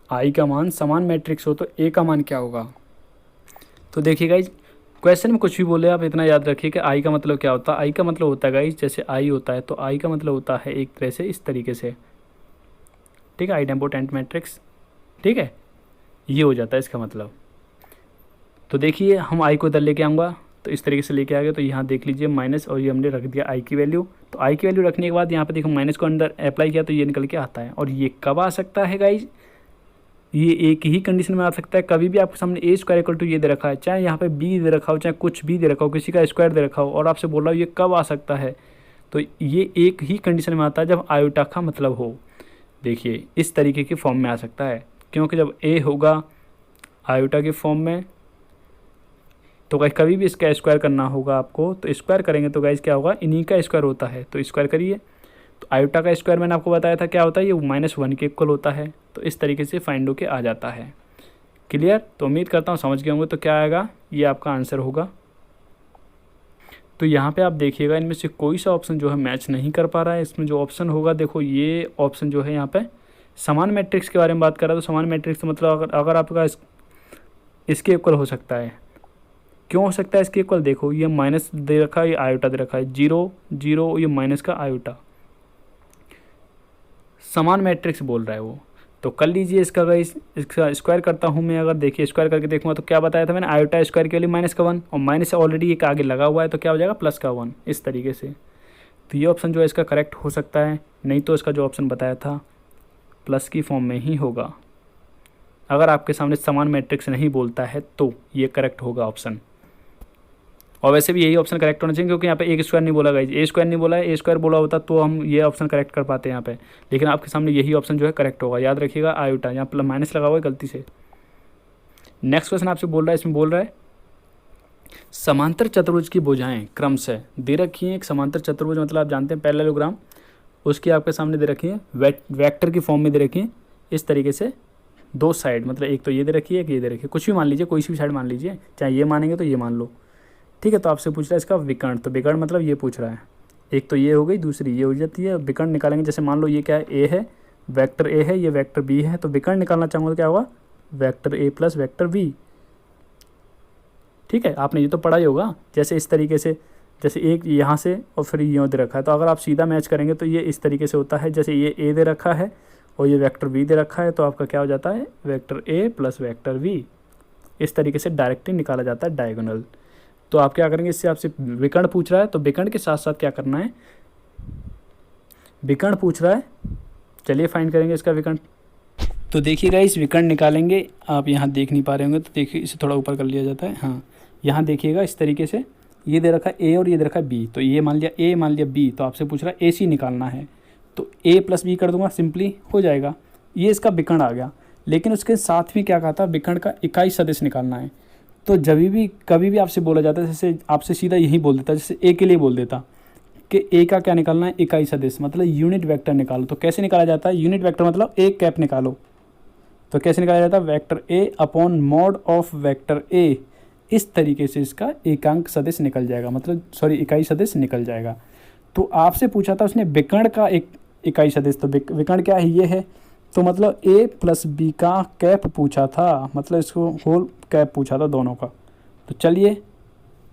i का मान समान मैट्रिक्स हो तो a का मान क्या होगा। तो देखिए गाइज, क्वेश्चन में कुछ भी बोले आप इतना याद रखिए कि i का मतलब क्या होता है। i का मतलब होता है गाइज, जैसे i होता है तो i का मतलब होता है एक तरह से इस तरीके से, ठीक है, आइडेम्पोटेंट मैट्रिक्स, ठीक है, ये हो जाता है इसका मतलब। तो देखिए हम i को इधर लेके आऊँगा, तो इस तरीके से लेके आ गए, तो यहाँ देख लीजिए माइनस, और ये हमने रख दिया i की वैल्यू। तो i की वैल्यू रखने के बाद यहाँ पे देखो माइनस को अंदर अप्लाई किया तो ये निकल के आता है। और ये कब आ सकता है गाइज, ये एक ही कंडीशन में आ सकता है, कभी भी आपके सामने a² = ये दे रखा है, चाहे यहाँ पे b दे रखा हो, चाहे कुछ भी दे रखा हो, किसी का स्क्वायर दे रखा हो, और आपसे बोल रहा हूँ ये कब आ सकता है, तो ये एक ही कंडीशन में आता है जब आयोटा का मतलब हो। देखिए इस तरीके की फॉर्म में आ सकता है, क्योंकि जब a होगा आयोटा की फॉर्म में, तो गाइस कभी भी इसका स्क्वायर करना होगा आपको, तो स्क्वायर करेंगे तो गाइस क्या होगा, इन्हीं का स्क्वायर होता है, तो स्क्वायर करिए। तो आयोटा का स्क्वायर मैंने आपको बताया था क्या होता है, ये -1 के इक्वल होता है। तो इस तरीके से फाइंड होके आ जाता है। क्लियर, तो उम्मीद करता हूँ समझ गए होंगे। तो क्या आएगा, ये आपका आंसर होगा। तो यहाँ पे आप देखिएगा इनमें से कोई सा ऑप्शन जो है मैच नहीं कर पा रहा है। इसमें जो ऑप्शन होगा, देखो ये ऑप्शन जो है यहाँ पे समान मैट्रिक्स के बारे में बात कर रहा है। तो समान मैट्रिक्स तो मतलब अगर आपका इसके इक्वल हो सकता है। क्यों हो सकता है इसके इक्वल? देखो ये माइनस दे रखा है, ये आयोटा दे रखा है, 0 0, ये माइनस का आयोटा, समान मैट्रिक्स बोल रहा है वो। तो कर लीजिए इसका गाइस, इसका स्क्वायर करता हूँ मैं। अगर देखिए स्क्वायर करके देखूँगा तो क्या बताया था मैंने, आयोटा स्क्वायर के लिए माइनस का 1 और माइनस ऑलरेडी एक आगे लगा हुआ है तो क्या हो जाएगा प्लस का 1, इस तरीके से। तो ये ऑप्शन जो है इसका करेक्ट हो सकता है, नहीं तो इसका जो ऑप्शन बताया था प्लस की फॉर्म में ही होगा। अगर आपके सामने समान मैट्रिक्स नहीं बोलता है तो ये करेक्ट होगा ऑप्शन। और वैसे भी यही ऑप्शन करेक्ट होना चाहिए क्योंकि यहाँ पे एक स्क्वायर नहीं बोला गाइस, ए स्क्वायर नहीं बोला है। ए स्क्वायर बोला होता तो हम ये ऑप्शन करेक्ट कर पाते हैं यहाँ पे, लेकिन आपके सामने यही ऑप्शन जो है करेक्ट होगा। याद रखिएगा आयोटा, यहाँ प्लस माइनस लगा हुआ है गलती से। नेक्स्ट क्वेश्चन आपसे बोल रहा है, इसमें बोल रहा है समांतर चतुर्भुज की भुजाएं क्रम से दे रखी हैं। एक समांतर चतुर्भुज मतलब आप जानते हैं पैरेललोग्राम, उसकी आपके सामने दे रखी है, वेक्टर की फॉर्म में दे रखी है इस तरीके से। दो साइड मतलब एक तो ये दे रखी है, एक ये दे रखी है, कुछ भी मान लीजिए, कोई सी भी साइड मान लीजिए, चाहे ये मानेंगे तो ये मान लो, ठीक है। तो आपसे पूछ रहा है इसका विकर्ण, तो विकर्ण मतलब ये पूछ रहा है, एक तो ये हो गई, दूसरी ये हो जाती है। विकर्ण निकालेंगे, जैसे मान लो ये क्या है, ए है, वेक्टर ए है, ये वेक्टर बी है, तो विकर्ण निकालना चाहूँगा तो क्या होगा, vector a plus vector b, ठीक है। आपने ये तो पढ़ा ही होगा, जैसे इस तरीके से, जैसे एक यहाँ से और फिर यूँ दे रखा है, तो अगर आप सीधा मैच करेंगे तो ये इस तरीके से होता है। जैसे ये ए दे रखा है और ये वेक्टर बी दे रखा है, तो आपका क्या हो जाता है, vector a plus vector b, इस तरीके से डायरेक्टली निकाला जाता है डायगोनल। तो आप क्या करेंगे, इससे आपसे विकर्ण पूछ रहा है तो विकर्ण के साथ साथ क्या करना है, विकर्ण पूछ रहा है, चलिए फाइंड करेंगे इसका विकर्ण। तो देखिएगा इस विकर्ण निकालेंगे, आप यहाँ देख नहीं पा रहे होंगे तो देखिए इसे थोड़ा ऊपर कर लिया जाता है, हाँ यहाँ देखिएगा इस तरीके से, ये दे रखा है ए और ये दे रखा है बी, तो ये मान लिया ए, मान लिया बी, तो आपसे पूछ रहा है ए सी निकालना है, तो ए प्लस बी कर दूंगा, सिंपली हो जाएगा, ये इसका विकर्ण आ गया। लेकिन उसके साथ में क्या कहा था, विकर्ण का इकाई सदिश निकालना है। तो जब भी कभी भी आपसे बोला जाता है, जैसे आपसे सीधा यही बोल देता, जैसे ए के लिए बोल देता कि ए का क्या निकालना है, इकाई सदिश मतलब यूनिट वेक्टर निकालो। तो कैसे निकाला जाता है, यूनिट वेक्टर मतलब ए कैप निकालो, तो कैसे निकाला जाता है, vector A upon mod of vector ए, इस तरीके से इसका एकांक सदिश निकल जाएगा, मतलब सॉरी इकाई सदिश निकल जाएगा। तो आपसे पूछा था उसने विकर्ण का एक इकाई सदिश, तो विकर्ण क्या है, ये है, तो मतलब ए प्लस बी का कैप पूछा था, मतलब इसको होल कैप पूछा था दोनों का। तो चलिए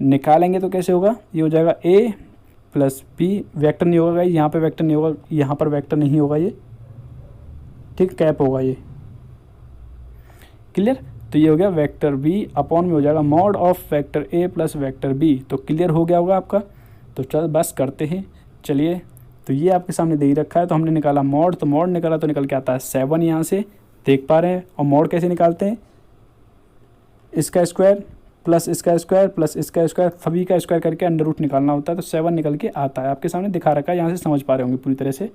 निकालेंगे तो कैसे होगा, ये हो जाएगा ए प्लस बी, वेक्टर नहीं होगा, यहाँ पे वेक्टर नहीं होगा, यहाँ पर वेक्टर नहीं होगा ये, ठीक, कैप होगा ये, क्लियर। तो ये हो गया वेक्टर बी अपॉन में हो जाएगा mod of vector a plus vector b, तो क्लियर हो गया होगा आपका। तो चल बस करते हैं, चलिए। तो ये आपके सामने दे ही रखा है, तो हमने निकाला मॉड, तो मॉड निकाला तो निकल के आता है 7 यहाँ से, देख पा रहे हैं। और मॉड कैसे निकालते हैं, इसका स्क्वायर प्लस इसका स्क्वायर प्लस इसका स्क्वायर, सभी का स्क्वायर करके अंडर रूट निकालना होता है, तो 7 निकल के आता है, आपके सामने दिखा रखा है, यहाँ से समझ पा रहे होंगे पूरी तरह से,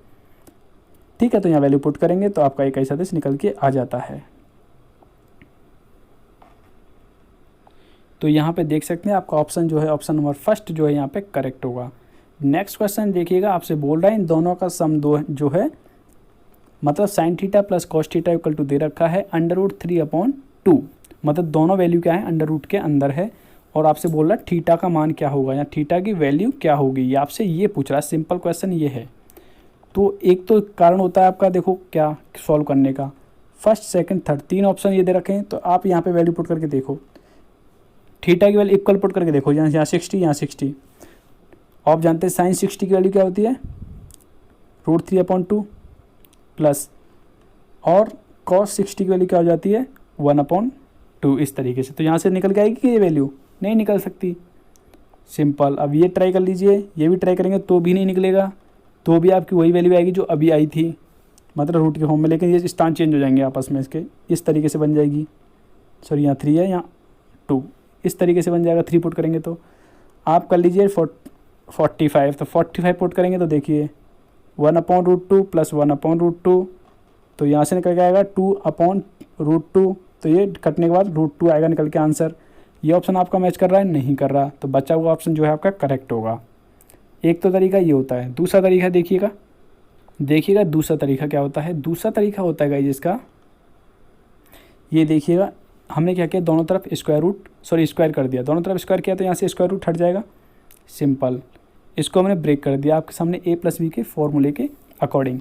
ठीक है। तो यहाँ वैल्यू पुट करेंगे तो आपका इकाई सदिश निकल के आ जाता है। तो यहाँ पे देख सकते हैं आपका ऑप्शन जो है, ऑप्शन नंबर फर्स्ट जो है यहाँ पे करेक्ट होगा। नेक्स्ट क्वेश्चन देखिएगा, आपसे बोल रहा है इन दोनों का सम दो जो है, मतलब sine theta plus cos theta equal to दे रखा है √3/2, मतलब दोनों वैल्यू क्या है, अंडर रूट के अंदर है। और आपसे बोल रहा है थीटा का मान क्या होगा या थीटा की वैल्यू क्या होगी, ये आपसे ये पूछ रहा है, सिंपल क्वेश्चन ये है। तो एक तो कारण होता है आपका, देखो क्या सॉल्व करने का, फर्स्ट सेकंड थर्ड 3 ऑप्शन ये दे रखे हैं, तो आप यहाँ पे वैल्यू पुट करके देखो, थीटा की वैल्यू इक्वल पुट करके देखो, यहाँ 60 यहाँ 60, आप जानते हैं साइन 60 की वैल्यू क्या होती है, √3/2 प्लस, और कॉस 60 की वैल्यू क्या हो जाती है, 1/2, इस तरीके से। तो यहाँ से निकल के आएगी कि ये वैल्यू नहीं निकल सकती, सिंपल। अब ये ट्राई कर लीजिए, ये भी ट्राई करेंगे तो भी नहीं निकलेगा, तो भी आपकी वही वैल्यू आएगी जो अभी आई थी, मतलब रूट के फॉर्म में, लेकिन ये स्थान चेंज हो जाएंगे आपस में इसके, इस तरीके से बन जाएगी, सॉरी यहाँ 3 है यहाँ 2, इस तरीके से बन जाएगा। 3 पुट करेंगे तो आप कर लीजिए 45, तो 45 पुट करेंगे तो देखिए 1/√2 प्लस 1/√2, तो यहाँ से निकल के आएगा 2/√2, तो ये कटने के बाद √2 आएगा निकल के आंसर। ये ऑप्शन आपका मैच कर रहा है, नहीं कर रहा, तो बचा हुआ ऑप्शन जो है आपका करेक्ट होगा। एक तो तरीका ये होता है, दूसरा तरीका देखिएगा दूसरा तरीका क्या होता है, दूसरा तरीका होता है गाइस इसका, ये देखिएगा हमने क्या किया, दोनों तरफ स्क्वायर कर दिया, दोनों तरफ स्क्वायर किया तो यहाँ से स्क्वायर रूट हट जाएगा, सिंपल। इसको हमने ब्रेक कर दिया आपके सामने ए प्लस बी के फॉर्मूले के अकॉर्डिंग।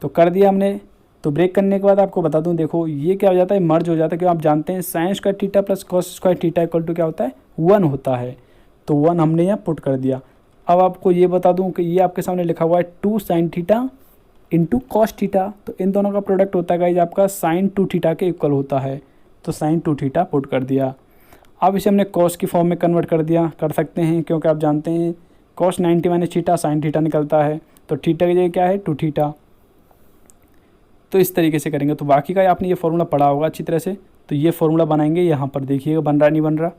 तो कर दिया हमने। तो ब्रेक करने के बाद आपको बता दूं, देखो ये क्या हो जाता है, मर्ज हो जाता है। क्योंकि आप जानते हैं sine square theta plus cos square theta equal to क्या होता है, 1 होता है। तो 1 हमने यहाँ पुट कर दिया। अब आपको ये बता दूं कि ये आपके सामने लिखा हुआ है 2 sine theta into cos theta. तो इन दोनों का प्रोडक्ट होता है गाइज आपका साइन 2 थीटा के इक्वल होता है। तो साइन 2 थीटा पुट कर दिया। अब इसे हमने कॉस की फॉर्म में कन्वर्ट कर दिया, कर सकते हैं, क्योंकि आप जानते हैं cos 90 minus theta sine theta निकलता है। तो थीटा की जगह क्या है, 2 थीटा। तो इस तरीके से करेंगे। तो बाकी का आपने ये फॉर्मूला पढ़ा होगा अच्छी तरह से। तो ये फॉर्मूला बनाएंगे, यहाँ पर देखिएगा बन रहा नहीं बन रहा।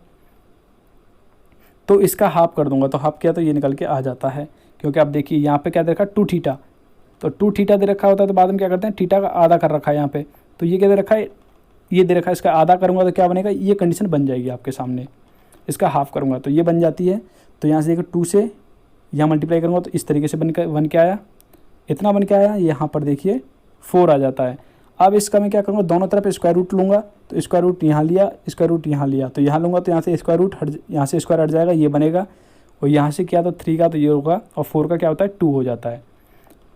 तो इसका हाफ कर दूंगा। तो हाफ किया तो ये निकल के आ जाता है। क्योंकि आप देखिए यहाँ पे क्या दे रखा है, 2 थीटा। तो 2 थीटा दे रखा होता है तो बाद में क्या करते हैं, थीटा का आधा कर रखा है यहाँ पे। तो ये क्या दे रखा है, ये दे रखा है, इसका आधा करूँगा तो क्या बनेगा, ये कंडीशन बन जाएगी आपके सामने। इसका हाफ करूँगा तो ये बन जाती है। तो यहाँ से देखो 2 से यहाँ मल्टीप्लाई करूँगा तो इस तरीके से बन के आया, इतना बन के आया। यहाँ पर देखिए 4 आ जाता है। अब इसका मैं क्या करूँगा, दोनों तरफ स्क्वायर रूट लूँगा। तो स्क्वायर रूट यहाँ लिया, स्क्वायर रूट यहाँ लिया। तो यहाँ लूँगा तो यहाँ से स्क्वायर रूट यहाँ से स्क्वायर हट जाएगा, ये बनेगा। और यहाँ से क्या, तो 3 का तो ये होगा, और 4 का क्या होता है, 2 हो जाता है।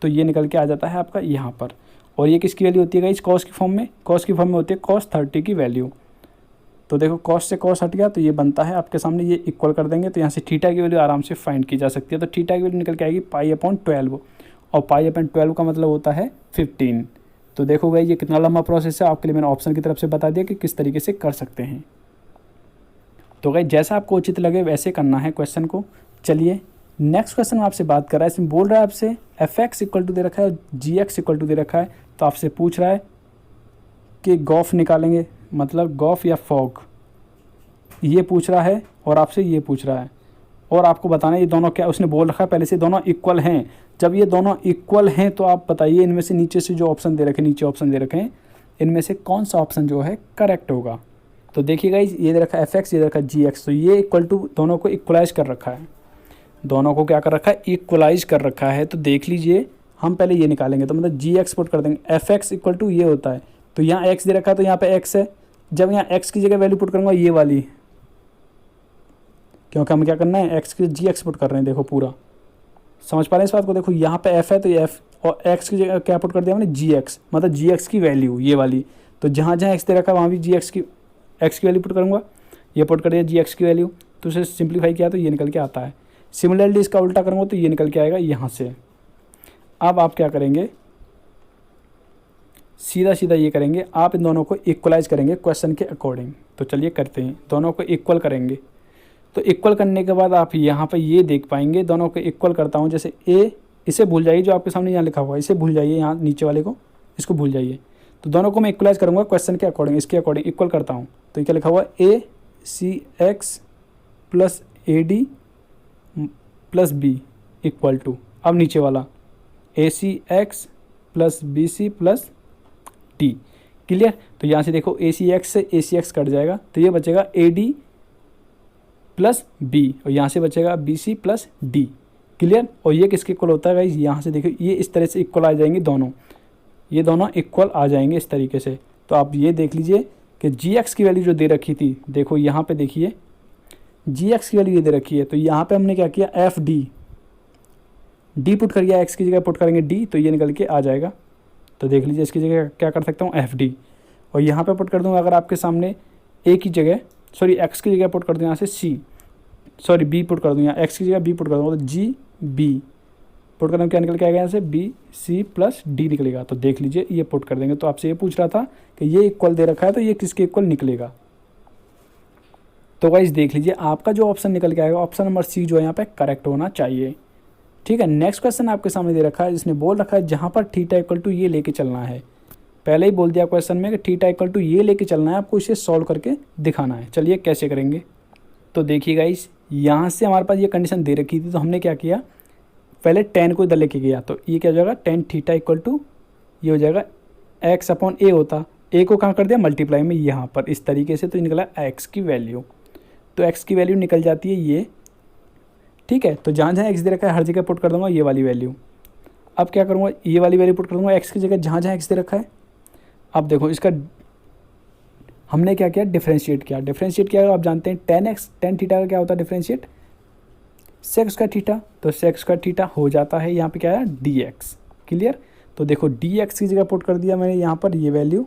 तो ये निकल के आ जाता है आपका यहाँ पर। और ये किसकी वैल्यू होती है इस कॉस की फॉर्म में, कॉस की फॉर्म में होती है cos 30 की वैल्यू। तो देखो कॉस से कॉस हट गया तो ये बनता है आपके सामने, ये इक्वल कर देंगे। तो यहाँ से थीटा की वैल्यू आराम से फाइंड की जा सकती है। तो थीटा की वैल्यू निकल के आएगी π/12, और π/12 का मतलब होता है 15। तो देखो भाई ये कितना लंबा प्रोसेस है, आपके लिए मैंने ऑप्शन की तरफ से बता दिया कि किस तरीके से कर सकते हैं। तो भाई जैसा आपको उचित लगे वैसे करना है क्वेश्चन को। चलिए नेक्स्ट क्वेश्चन आपसे बात कर रहा है। इसमें बोल रहा है आपसे f(x) इक्वल टू दे रखा है, g(x) इक्वल टू दे रखा है। तो आपसे पूछ रहा है कि गॉफ निकालेंगे, मतलब गॉफ या फॉग, ये पूछ रहा है। और आपसे ये पूछ रहा है, और आपको बताना ये दोनों क्या, उसने बोल रखा है पहले से दोनों इक्वल हैं। जब ये दोनों इक्वल हैं तो आप बताइए इनमें से नीचे से जो ऑप्शन दे रखे, नीचे ऑप्शन दे रखे हैं, इनमें से कौन सा ऑप्शन जो है करेक्ट होगा। तो देखिएगा ये दे रखा है f(x), ये दे रखा है g(x), तो ये इक्वल टू दोनों को इक्वलाइज कर रखा है। दोनों को क्या कर रखा है, इक्वलाइज कर रखा है। तो देख लीजिए हम पहले ये निकालेंगे। तो मतलब g(x) पुट कर देंगे, f(x) इक्वल टू ये होता है। तो यहाँ x दे रखा है तो यहाँ पे x है। जब यहाँ x की जगह वैल्यू पुट करूँगा ये वाली, क्योंकि हम क्या करना है, x की g(x) पुट कर रहे हैं। देखो पूरा समझ पा रहे हैं इस बात को। देखो यहाँ पे f है तो ये f, और x की जगह क्या पुट कर दिया हमने, g(x), मतलब g(x) की वैल्यू ये वाली। तो जहाँ जहाँ x दे रखा है वहाँ भी x की वैल्यू पुट करूँगा। ये पुट कर दिया g(x) की वैल्यू। तो उसे सिंप्लीफाई किया तो ये निकल के आता है। सिमिलरली इसका उल्टा करूँगा तो ये निकल के आएगा यहाँ से। अब आप क्या करेंगे, सीधा सीधा ये करेंगे, आप इन दोनों को इक्वलाइज करेंगे क्वेश्चन के अकॉर्डिंग। तो चलिए करते हैं, दोनों को इक्वल करेंगे। तो इक्वल करने के बाद आप यहाँ पर ये देख पाएंगे, दोनों को इक्वल करता हूँ। जैसे ए, इसे भूल जाइए जो आपके सामने यहाँ लिखा हुआ है, इसे भूल जाइए, यहाँ नीचे वाले को, इसको भूल जाइए। तो दोनों को मैं इक्वलाइज करूँगा क्वेश्चन के अकॉर्डिंग, इसके अकॉर्डिंग इक्वल करता हूँ। तो ये क्या लिखा हुआ है, AC(x) plus AD plus B equal to, अब नीचे वाला AC(x) plus BC plus D। Clear. तो यहाँ से देखो AC(x) से AC(x) कट जाएगा तो ये बचेगा AD प्लस B, और यहाँ से बचेगा BC प्लस D। क्लियर। और ये किसके इक्वल होता है गाइस, यहाँ से देखो ये इस तरह से इक्वल आ जाएंगे दोनों, ये दोनों इक्वल आ जाएंगे इस तरीके से। तो आप ये देख लीजिए कि g(x) की वैल्यू जो दे रखी थी, देखो यहाँ पे देखिए g(x) की वैल्यू ये दे रखी है। तो यहाँ पे हमने क्या किया, FD, D पुट कर दिया, x की जगह पुट करेंगे D, तो ये निकल के आ जाएगा। तो देख लीजिए इसकी जगह क्या कर सकता हूँ, FD, और यहाँ पे पुट कर दूँगा अगर आपके सामने A की जगह, सॉरी x की जगह पुट कर दूँ यहाँ से B पुट कर दूँ, यहाँ x की जगह B पुट कर दूँगा तो GB पुट करने क्या निकल के आएगा, यहाँ से BC प्लस D निकलेगा। तो देख लीजिए ये पुट कर देंगे। तो आपसे ये पूछ रहा था कि ये इक्वल दे रखा है तो ये किसके इक्वल निकलेगा। तो गाइस देख लीजिए आपका जो ऑप्शन निकल के आएगा, ऑप्शन नंबर C जो है यहाँ पे करेक्ट होना चाहिए। ठीक है। नेक्स्ट क्वेश्चन आपके सामने दे रखा है, जिसने बोल रखा है जहाँ पर थीटा इक्वल टू ये लेके चलना है। पहले ही बोल दिया क्वेश्चन में कि थीटा इक्वल टू ये लेके चलना है, आपको इसे सॉल्व करके दिखाना है। चलिए कैसे करेंगे। तो देखिए गाइस यहाँ से हमारे पास ये कंडीशन दे रखी थी, तो हमने क्या किया, पहले tan को इधर लेके गया। तो ये क्या हो जाएगा, tan थीटा इक्वल टू ये हो जाएगा x/a होता, a को कहाँ कर दिया, मल्टीप्लाई में यहाँ पर इस तरीके से। तो निकला x की वैल्यू, तो x की वैल्यू निकल जाती है ये। ठीक है। तो जहाँ जहाँ x दे रखा है हर जगह पुट कर दूँगा ये वाली वैल्यू। अब क्या करूँगा, ये वाली वैल्यू पुट कर दूँगा x की जगह जहाँ जहाँ x दे रखा है। अब देखो इसका हमने क्या किया, डिफ्रेंशिएट किया। आप जानते हैं tan थीटा का क्या होता है डिफ्रेंशिएट, सेक स्क्वायर थीटा, तो सेक स्क्वायर थीटा हो जाता है यहाँ पे क्या है dx। क्लियर। तो देखो dx की जगह पुट कर दिया मैंने यहाँ पर ये वैल्यू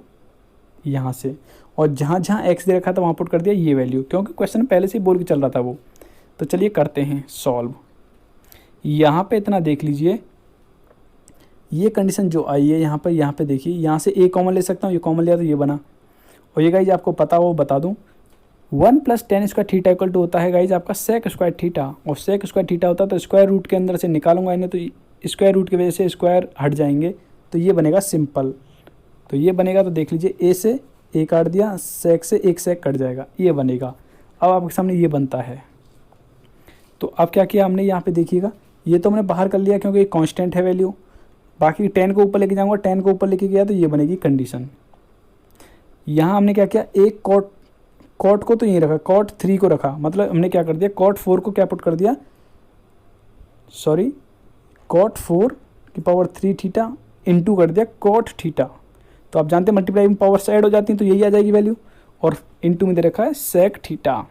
यहाँ से, और जहाँ जहाँ x दे रखा था वहाँ पुट कर दिया ये वैल्यू, क्योंकि क्वेश्चन पहले से ही बोल के चल रहा था वो। तो चलिए करते हैं सॉल्व। यहाँ पे इतना देख लीजिए, ये कंडीशन जो आई है यहाँ पे देखिए, यहाँ से a कॉमन ले सकता हूँ, ये कॉमन लिया तो ये बना। और ये गाइज आपको पता हो बता दूँ, 1 + tan square theta equal to होता है गाइज आपका सेक स्क्वायर थीटा, और सेक स्क्वायर थीटा होता है तो स्क्वायर रूट के अंदर से निकालूंगा इन्हें, तो स्क्वायर रूट की वजह से स्क्वायर हट जाएंगे, तो ये बनेगा सिंपल। तो ये बनेगा, तो देख लीजिए a से a काट दिया, सेक से एक सेक कट जाएगा, ये बनेगा। अब आपके सामने ये बनता है। तो अब क्या किया हमने यहाँ पे देखिएगा, ये तो हमने बाहर कर लिया क्योंकि कांस्टेंट है वैल्यू, बाकी 10 को ऊपर लेके जाऊँगा, 10 को ऊपर लेके गया तो ये बनेगी कंडीशन। यहाँ हमने क्या किया, एक कॉट को तो यहीं रखा, कॉट 3 को रखा, मतलब हमने क्या कर दिया, कॉट 4 को क्या पुट कर दिया, सॉरी कॉट 4 की पावर 3 थीटा इंटू कर दिया कॉट थीटा। तो आप जानते हैं मल्टीप्लाई में पावर से ऐड हो जाती हैं, तो यही आ जाएगी वैल्यू, और इंटू में दे रखा है सेक थीटा।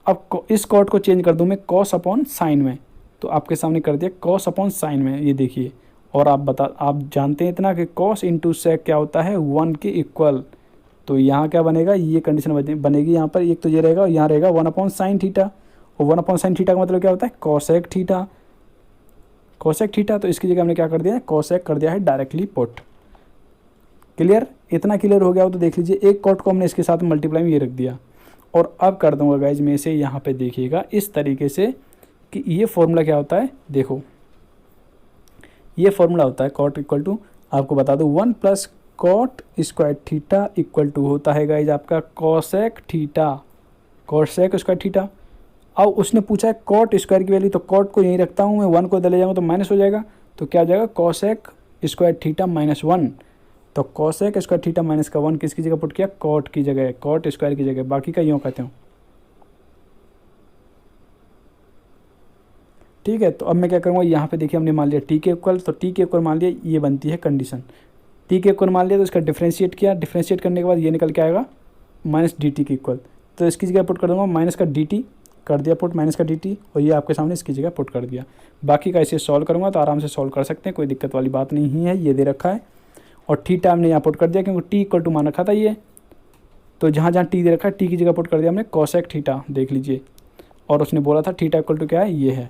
अब इस कॉट को चेंज कर दूं मैं कॉस अपॉन साइन में, तो आपके सामने कर दिया कॉस अपॉन साइन में, ये देखिए। और आप जानते हैं इतना कि कॉस इंटू सेक क्या होता है 1 के इक्वल। तो यहाँ क्या बनेगा, ये कंडीशन बनेगी यहाँ पर, एक तो ये रहेगा और यहाँ रहेगा 1 अपॉन साइन थीटा, और 1 अपॉन साइन थीटा का मतलब क्या होता है कॉसेक थीटा, कॉसेक थीटा। तो इसकी जगह हमने क्या कर दिया है, कॉसेक कर दिया है डायरेक्टली पुट। क्लियर, इतना क्लियर हो गया हो तो देख लीजिए, एक कॉट को हमने इसके साथ मल्टीप्लाई में ये रख दिया। और अब कर दूंगा गाइज मैं इसे यहाँ पे देखिएगा इस तरीके से कि ये फॉर्मूला क्या होता है, देखो ये फॉर्मूला होता है कॉट इक्वल टू, आपको बता दूँ 1 + cot square theta equal to होता है गाइज आपका cosec theta, cosec square theta. अब उसने पूछा है कॉट स्क्वायर की वैल्यू, तो कॉट को यहीं रखता हूँ मैं, 1 को इधर ले जाऊँगा तो माइनस हो जाएगा, तो क्या हो जाएगा कॉसेक स्क्वायर थीटा -1। तो कॉसेक स्क्वायर थीटा माइनस का 1 किसकी जगह पुट किया, कॉट की जगह, कॉट स्क्वायर की जगह, बाकी का यूँ कहते हूँ। ठीक है, तो अब मैं क्या करूँगा, यहाँ पे देखिए हमने मान लिया टी के इक्वल, तो टी के इक्वल मान लिया, ये बनती है कंडीशन। टी के इक्वल मान लिया तो इसका डिफ्रेंशिएट किया, डिफ्रेंशिएट करने के बाद ये निकल के आएगा -dt के इक्वल, तो इसकी जगह पुट कर दूँगा माइनस का dt कर दिया पुट, माइनस का dt, और ये आपके सामने इसकी जगह पुट कर दिया। बाकी का इसे सॉल्व करूँगा तो आराम से सॉल्व कर सकते हैं, कोई दिक्कत वाली बात नहीं है, ये दे रखा है। और थीटा हमने यहाँ पुट कर दिया क्योंकि टी इक्वल टू मान रखा था ये, तो जहाँ जहाँ टी दे रखा है टी की जगह पुट कर दिया हमने कॉसेक थीटा, देख लीजिए। और उसने बोला था थीटा इक्वल टू क्या है, ये है।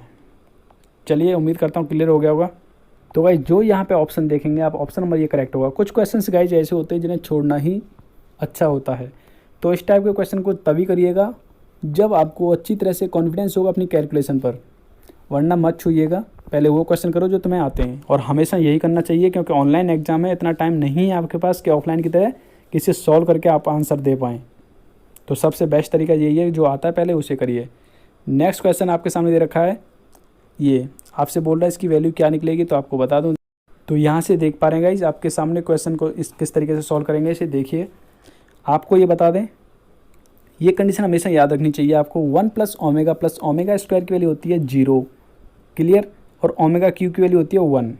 चलिए उम्मीद करता हूँ क्लियर हो गया होगा। तो गाइज जो यहाँ पे ऑप्शन देखेंगे आप, ऑप्शन नंबर ये करेक्ट होगा। कुछ क्वेश्चंस गाइज ऐसे होते हैं जिन्हें छोड़ना ही अच्छा होता है, तो इस टाइप के क्वेश्चन को तभी करिएगा जब आपको अच्छी तरह से कॉन्फिडेंस होगा अपनी कैलकुलेशन पर, वरना मत छूइएगा, पहले वो क्वेश्चन करो जो तुम्हें आते हैं। और हमेशा यही करना चाहिए क्योंकि ऑनलाइन एग्जाम है, इतना टाइम नहीं है आपके पास कि ऑफलाइन की तरह किसी सॉल्व करके आप आंसर दे पाएँ। तो सबसे बेस्ट तरीका यही है, जो आता है पहले उसे करिए। नेक्स्ट क्वेश्चन आपके सामने दे रखा है, ये आपसे बोल रहा है इसकी वैल्यू क्या निकलेगी, तो आपको बता दूं। तो यहाँ से देख पा रहे हैं गाइज आपके सामने क्वेश्चन को किस तरीके से सॉल्व करेंगे, इसे देखिए। आपको ये बता दें, ये कंडीशन हमेशा याद रखनी चाहिए आपको, 1 + ओमेगा प्लस ओमेगा स्क्वायर की वैल्यू होती है 0, क्लियर, और ओमेगा क्यू की वैल्यू होती है 1,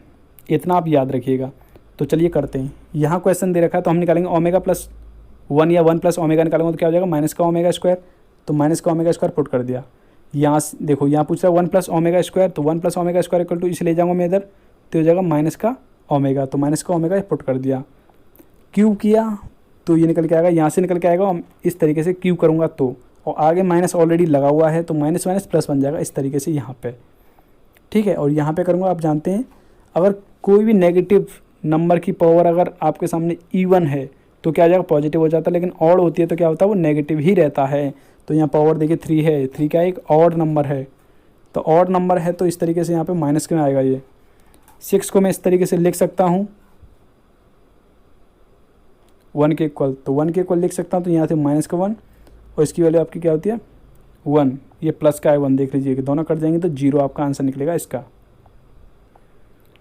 इतना आप याद रखिएगा। तो चलिए करते हैं, यहाँ क्वेश्चन दे रखा है तो हम निकालेंगे ओमेगा +1 या 1 + ओमेगा निकालेंगे तो क्या हो जाएगा माइनस का ओमेगा स्क्वायर, तो माइनस का ओमेगा स्क्वायर पुट कर दिया। यहाँ देखो यहाँ पूछ रहा है 1 + ओमेगा स्क्वायर, तो 1 + ओमेगा स्क्वायर इक्वल टू इसे ले जाऊँगा मैं इधर, तो हो जाएगा माइनस का ओमेगा, तो माइनस का ओमेगा पुट कर दिया। क्यू किया तो ये निकल के आएगा, यहाँ से निकल के आएगा, इस तरीके से क्यू करूँगा तो, और आगे माइनस ऑलरेडी लगा हुआ है तो माइनस माइनस प्लस बन जाएगा इस तरीके से यहाँ पे। ठीक है, और यहाँ पे करूँगा, आप जानते हैं अगर कोई भी नेगेटिव नंबर की पावर अगर आपके सामने इवन है तो क्या आ जाएगा पॉजिटिव हो जाता है, लेकिन ऑड होती है तो क्या होता है वो नेगेटिव ही रहता है। तो यहाँ पावर देखिए 3 है, 3 क्या एक ऑड नंबर है, तो ऑड नंबर है तो इस तरीके से यहाँ पे माइनस के में आएगा ये। 6 को मैं इस तरीके से लिख सकता हूँ 1 के इक्वल, तो 1 के इक्वल लिख सकता हूँ, तो यहाँ से माइनस का 1 और इसकी वैल्यू आपकी क्या होती है 1, ये प्लस का है 1, देख लीजिए कि दोनों कट जाएंगे तो 0 आपका आंसर निकलेगा इसका।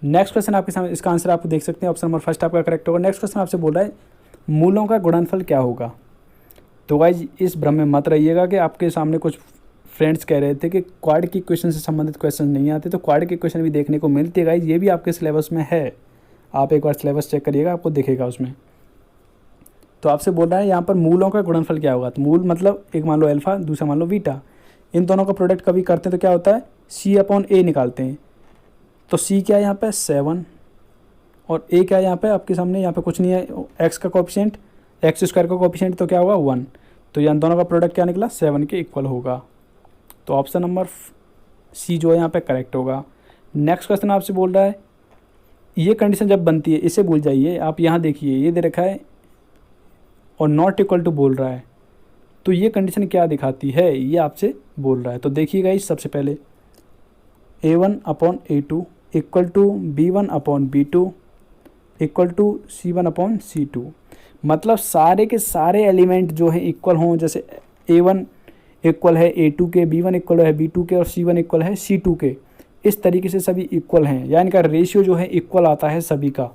नेक्स्ट क्वेश्चन आपके सामने, इसका आंसर आप देख सकते हैं, ऑप्शन नंबर फर्स्ट आपका करेक्ट होगा। नेक्स्ट क्वेश्चन आपसे बोल रहा है मूलों का गुणनफल क्या होगा। तो गाइज इस भ्रम में मत रहिएगा कि आपके सामने कुछ फ्रेंड्स कह रहे थे कि क्वाड्रेटिक इक्वेशन से संबंधित क्वेश्चन नहीं आते, तो क्वाड्रेटिक इक्वेशन भी देखने को मिलती है गाइज, ये भी आपके सिलेबस में है, आप एक बार सिलेबस चेक करिएगा आपको दिखेगा उसमें। तो आपसे बोल रहा है यहाँ पर मूलों का गुणनफल क्या होगा, तो मूल मतलब एक मान लो अल्फा, दूसरा मान लो बीटा, इन दोनों का प्रोडक्ट कभी करते हैं तो क्या होता है c अपॉन a निकालते हैं तो c क्या है यहाँ पे 7 और a क्या है यहाँ पे आपके सामने, यहाँ पे कुछ नहीं है, x का कोएफिशिएंट, एक्स स्क्वायर का कोएफिशिएंट तो क्या होगा 1, तो यहाँ दोनों का प्रोडक्ट क्या निकला 7 के इक्वल होगा। तो ऑप्शन नंबर सी जो है यहाँ पे करेक्ट होगा। नेक्स्ट क्वेश्चन आपसे बोल रहा है ये कंडीशन जब बनती है, इसे भूल जाइए, आप यहाँ देखिए ये दे रखा है और नॉट इक्वल टू बोल रहा है, तो ये कंडीशन क्या दिखाती है ये आपसे बोल रहा है। तो देखिएगा इस सबसे पहले a1 upon a2 equal to b1 upon b2 equal to c1 upon c2, मतलब सारे के सारे एलिमेंट जो है इक्वल हों, जैसे a1 इक्वल है a2 के, b1 इक्वल है b2 के और c1 इक्वल है c2 के, इस तरीके से सभी इक्वल हैं, यानी इनका रेशियो जो है इक्वल आता है सभी का।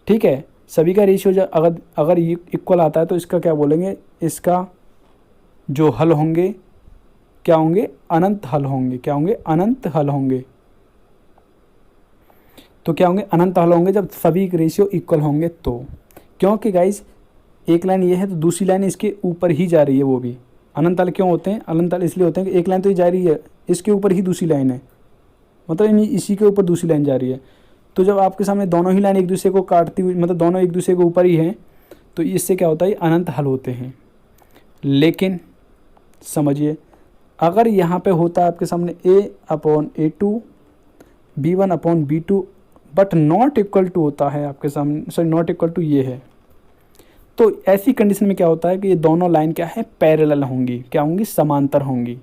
ठीक है, सभी का रेशियो जो अगर इक्वल आता है तो इसका क्या बोलेंगे, इसका जो हल होंगे क्या होंगे, अनंत हल होंगे। क्या होंगे, अनंत हल होंगे। तो क्या होंगे, अनंत हल होंगे जब सभी रेशियो इक्वल होंगे तो। क्योंकि गाइस एक लाइन ये है तो दूसरी लाइन इसके ऊपर ही जा रही है, वो भी अनंत हल क्यों होते हैं, अनंत हल इसलिए होते हैं कि एक लाइन तो ये जा रही है, इसके ऊपर ही दूसरी लाइन है, मतलब इसी के ऊपर दूसरी लाइन जा रही है। तो जब आपके सामने दोनों ही लाइन एक दूसरे को काटती हुई, मतलब दोनों एक दूसरे के ऊपर ही हैं, तो इससे क्या होता है, अनंत हल होते हैं। लेकिन समझिए अगर यहाँ पे होता है आपके सामने a upon a2 b1 upon b2 but not equal to होता है आपके सामने, सॉरी नॉट इक्वल टू ये है, तो ऐसी कंडीशन में क्या होता है कि ये दोनों लाइन क्या है, पैरेलल होंगी। क्या होंगी, समांतर होंगी।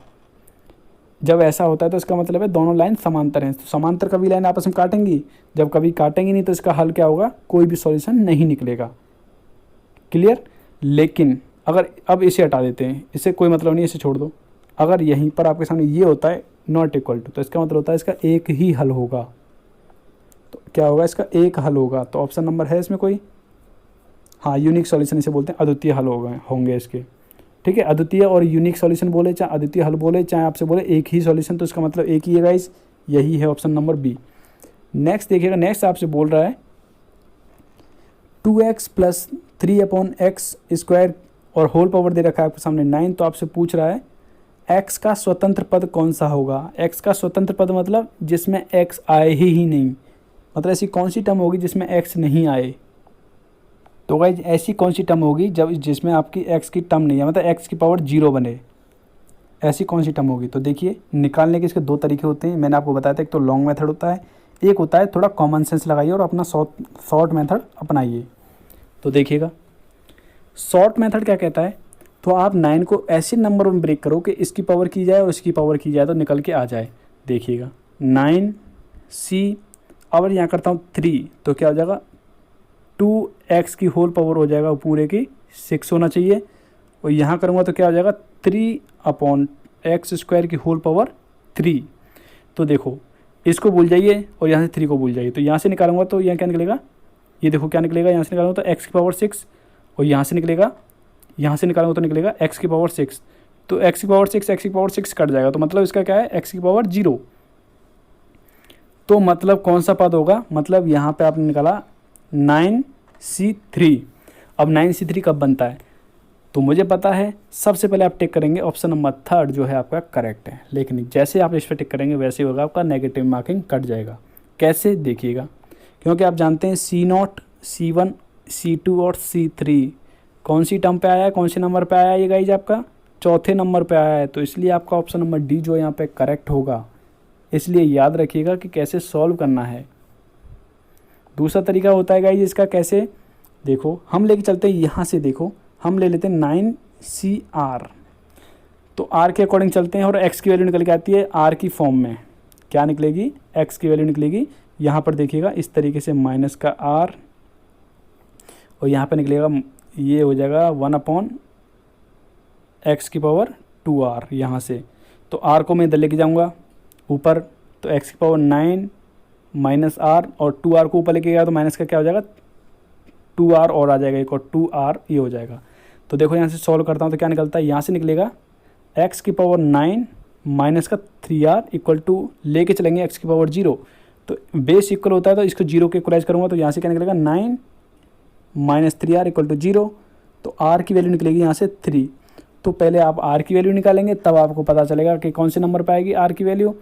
जब ऐसा होता है तो इसका मतलब है दोनों लाइन समांतर हैं। तो समांतर कभी लाइन आपस में काटेंगी, जब कभी काटेंगी नहीं तो इसका हल क्या होगा, कोई भी सॉल्यूशन नहीं निकलेगा। क्लियर। लेकिन अगर अब इसे हटा देते हैं, इससे कोई मतलब नहीं, इसे छोड़ दो। अगर यहीं पर आपके सामने ये होता है नॉट इक्वल टू, तो इसका मतलब होता है इसका एक ही हल होगा। तो क्या होगा, इसका एक हल होगा। तो ऑप्शन नंबर है इसमें कोई, हाँ यूनिक सॉल्यूशन इसे बोलते हैं, अद्वितीय हल होंगे इसके। ठीक है, अद्वितीय और यूनिक सॉल्यूशन बोले, चाहे अद्वितीय हल बोले, चाहे आपसे बोले एक ही सॉल्यूशन, तो इसका मतलब एक ही है गाइस, यही है ऑप्शन नंबर बी। नेक्स्ट देखिएगा, नेक्स्ट आपसे बोल रहा है 2x plus 3 upon x square और होल पावर दे रखा है आपके सामने 9। तो आपसे पूछ रहा है x का स्वतंत्र पद कौन सा होगा। x का स्वतंत्र पद मतलब जिसमें x आए ही नहीं, मतलब ऐसी कौन सी टर्म होगी जिसमें x नहीं आए। तो गाइज ऐसी कौन सी टर्म होगी जब जिसमें आपकी x की टर्म नहीं है, मतलब x की पावर 0 बने, ऐसी कौन सी टर्म होगी। तो देखिए निकालने के इसके दो तरीके होते हैं, मैंने आपको बताया था, एक तो लॉन्ग मेथड होता है, एक होता है थोड़ा कॉमन सेंस लगाइए और अपना शॉर्ट मेथड अपनाइए। तो देखिएगा शॉर्ट मेथड क्या कहता है, तो आप 9 को ऐसे नंबर में ब्रेक करो कि इसकी पावर की जाए और इसकी पावर की जाए तो निकल के आ जाए। देखिएगा 9c, और यहाँ करता हूँ 3, तो क्या हो जाएगा 2x की होल पावर हो जाएगा पूरे की 6 होना चाहिए, और यहाँ करूँगा तो क्या हो जाएगा 3 अपॉन एक्स स्क्वायर की होल पावर 3। तो देखो इसको भूल जाइए और यहाँ से 3 को भूल जाइए, तो यहाँ से निकालूंगा तो यहाँ क्या निकलेगा, ये देखो क्या निकलेगा, यहाँ से निकालूंगा तो x की पावर 6, और यहाँ से निकलेगा, यहाँ से निकालूंगा तो निकलेगा x की पावर 6, तो x की पावर 6 x की पावर 6 कट जाएगा, तो मतलब इसका क्या है x की पावर 0। तो मतलब कौन सा पद होगा, मतलब यहाँ पे आपने निकाला 9c3। अब 9c3 कब बनता है, तो मुझे पता है सबसे पहले आप टिक करेंगे ऑप्शन नंबर 3 जो है आपका करेक्ट है, लेकिन जैसे आप इस पर टिक करेंगे वैसे होगा आपका नेगेटिव मार्किंग कट जाएगा। कैसे, देखिएगा, क्योंकि आप जानते हैं C0, C1, C2 और C3 कौन सी टर्म पे आया है, कौन से नंबर पे आया है, ये गाइज आपका चौथे नंबर पे आया है, तो इसलिए आपका ऑप्शन नंबर डी जो यहाँ पे करेक्ट होगा। इसलिए याद रखिएगा कि कैसे सॉल्व करना है। दूसरा तरीका होता है गाइज इसका, कैसे, देखो हम लेके चलते हैं यहाँ से, देखो हम ले लेते हैं 9CR, तो R के अकॉर्डिंग चलते हैं और X की वैल्यू निकल के आती है R की फॉर्म में, क्या निकलेगी, X की वैल्यू निकलेगी यहाँ पर देखिएगा इस तरीके से माइनस का R, और यहाँ पे निकलेगा ये हो जाएगा 1 अपॉन एक्स की पावर 2R यहाँ से, तो R को मैं इधर लेके जाऊँगा ऊपर, तो x की पावर 9 माइनस R, और 2R को ऊपर लेके गया तो माइनस का क्या हो जाएगा 2R और आ जाएगा एक, और 2R ये हो जाएगा। तो देखो यहाँ से सॉल्व करता हूँ तो क्या निकलता है, यहाँ से निकलेगा x की पावर 9 माइनस का 3R इक्वल टू लेके चलेंगे x की पावर 0, तो बेस इक्वल होता है तो इसको 0 के इक्वलाइज करूँगा तो यहाँ से क्या निकलेगा 9 माइनस 3R इक्वल टू 0, तो R की वैल्यू निकलेगी यहाँ से 3, तो पहले आप आर की वैल्यू निकालेंगे, तब आपको पता चलेगा कि कौन से नंबर पर आएगी आर की वैल्यू,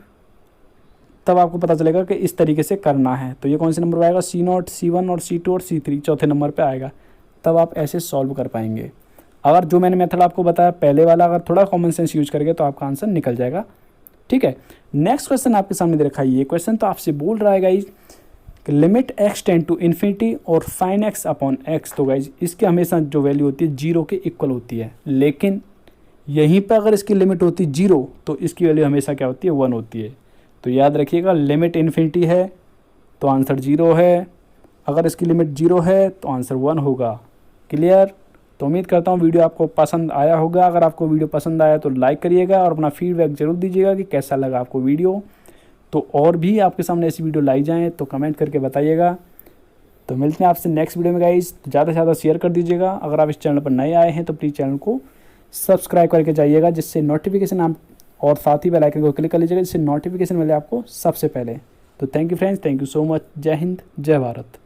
तब आपको पता चलेगा कि इस तरीके से करना है। तो ये कौन से नंबर पर आएगा, C0, C1 और C2 और C3 चौथे नंबर पे आएगा, तब आप ऐसे सॉल्व कर पाएंगे। अगर जो मैंने मेथड आपको बताया पहले वाला अगर थोड़ा कॉमन सेंस यूज करके तो आपका आंसर निकल जाएगा। ठीक है, नेक्स्ट क्वेश्चन आपके सामने दे रखा है। ये क्वेश्चन तो आपसे बोल रहा है guys limit x tend to infinity और फाइन x अपॉन x। तो गाइज इसकी हमेशा जो वैल्यू होती है 0 के इक्वल होती है, लेकिन यहीं पर अगर इसकी लिमिट होती है 0 तो इसकी वैल्यू हमेशा क्या होती है, 1 होती है। तो याद रखिएगा लिमिट इन्फिनिटी है तो आंसर 0 है, अगर इसकी लिमिट 0 है तो आंसर 1 होगा। क्लियर? तो उम्मीद करता हूँ वीडियो आपको पसंद आया होगा। अगर आपको वीडियो पसंद आया तो लाइक करिएगा और अपना फीडबैक ज़रूर दीजिएगा कि कैसा लगा आपको वीडियो। तो और भी आपके सामने ऐसी वीडियो लाई जाएँ तो कमेंट करके बताइएगा। तो मिलते हैं आपसे नेक्स्ट वीडियो में गाइस। ज़्यादा से ज़्यादा शेयर कर दीजिएगा। अगर आप इस चैनल पर नए आए हैं तो प्लीज़ चैनल को सब्सक्राइब करके जाइएगा, जिससे नोटिफिकेशन आप और साथ ही बेल आइकन को क्लिक कर लीजिएगा, जिससे नोटिफिकेशन मिले आपको सबसे पहले। तो thank you friends, thank you so much. जय हिंद, जय भारत।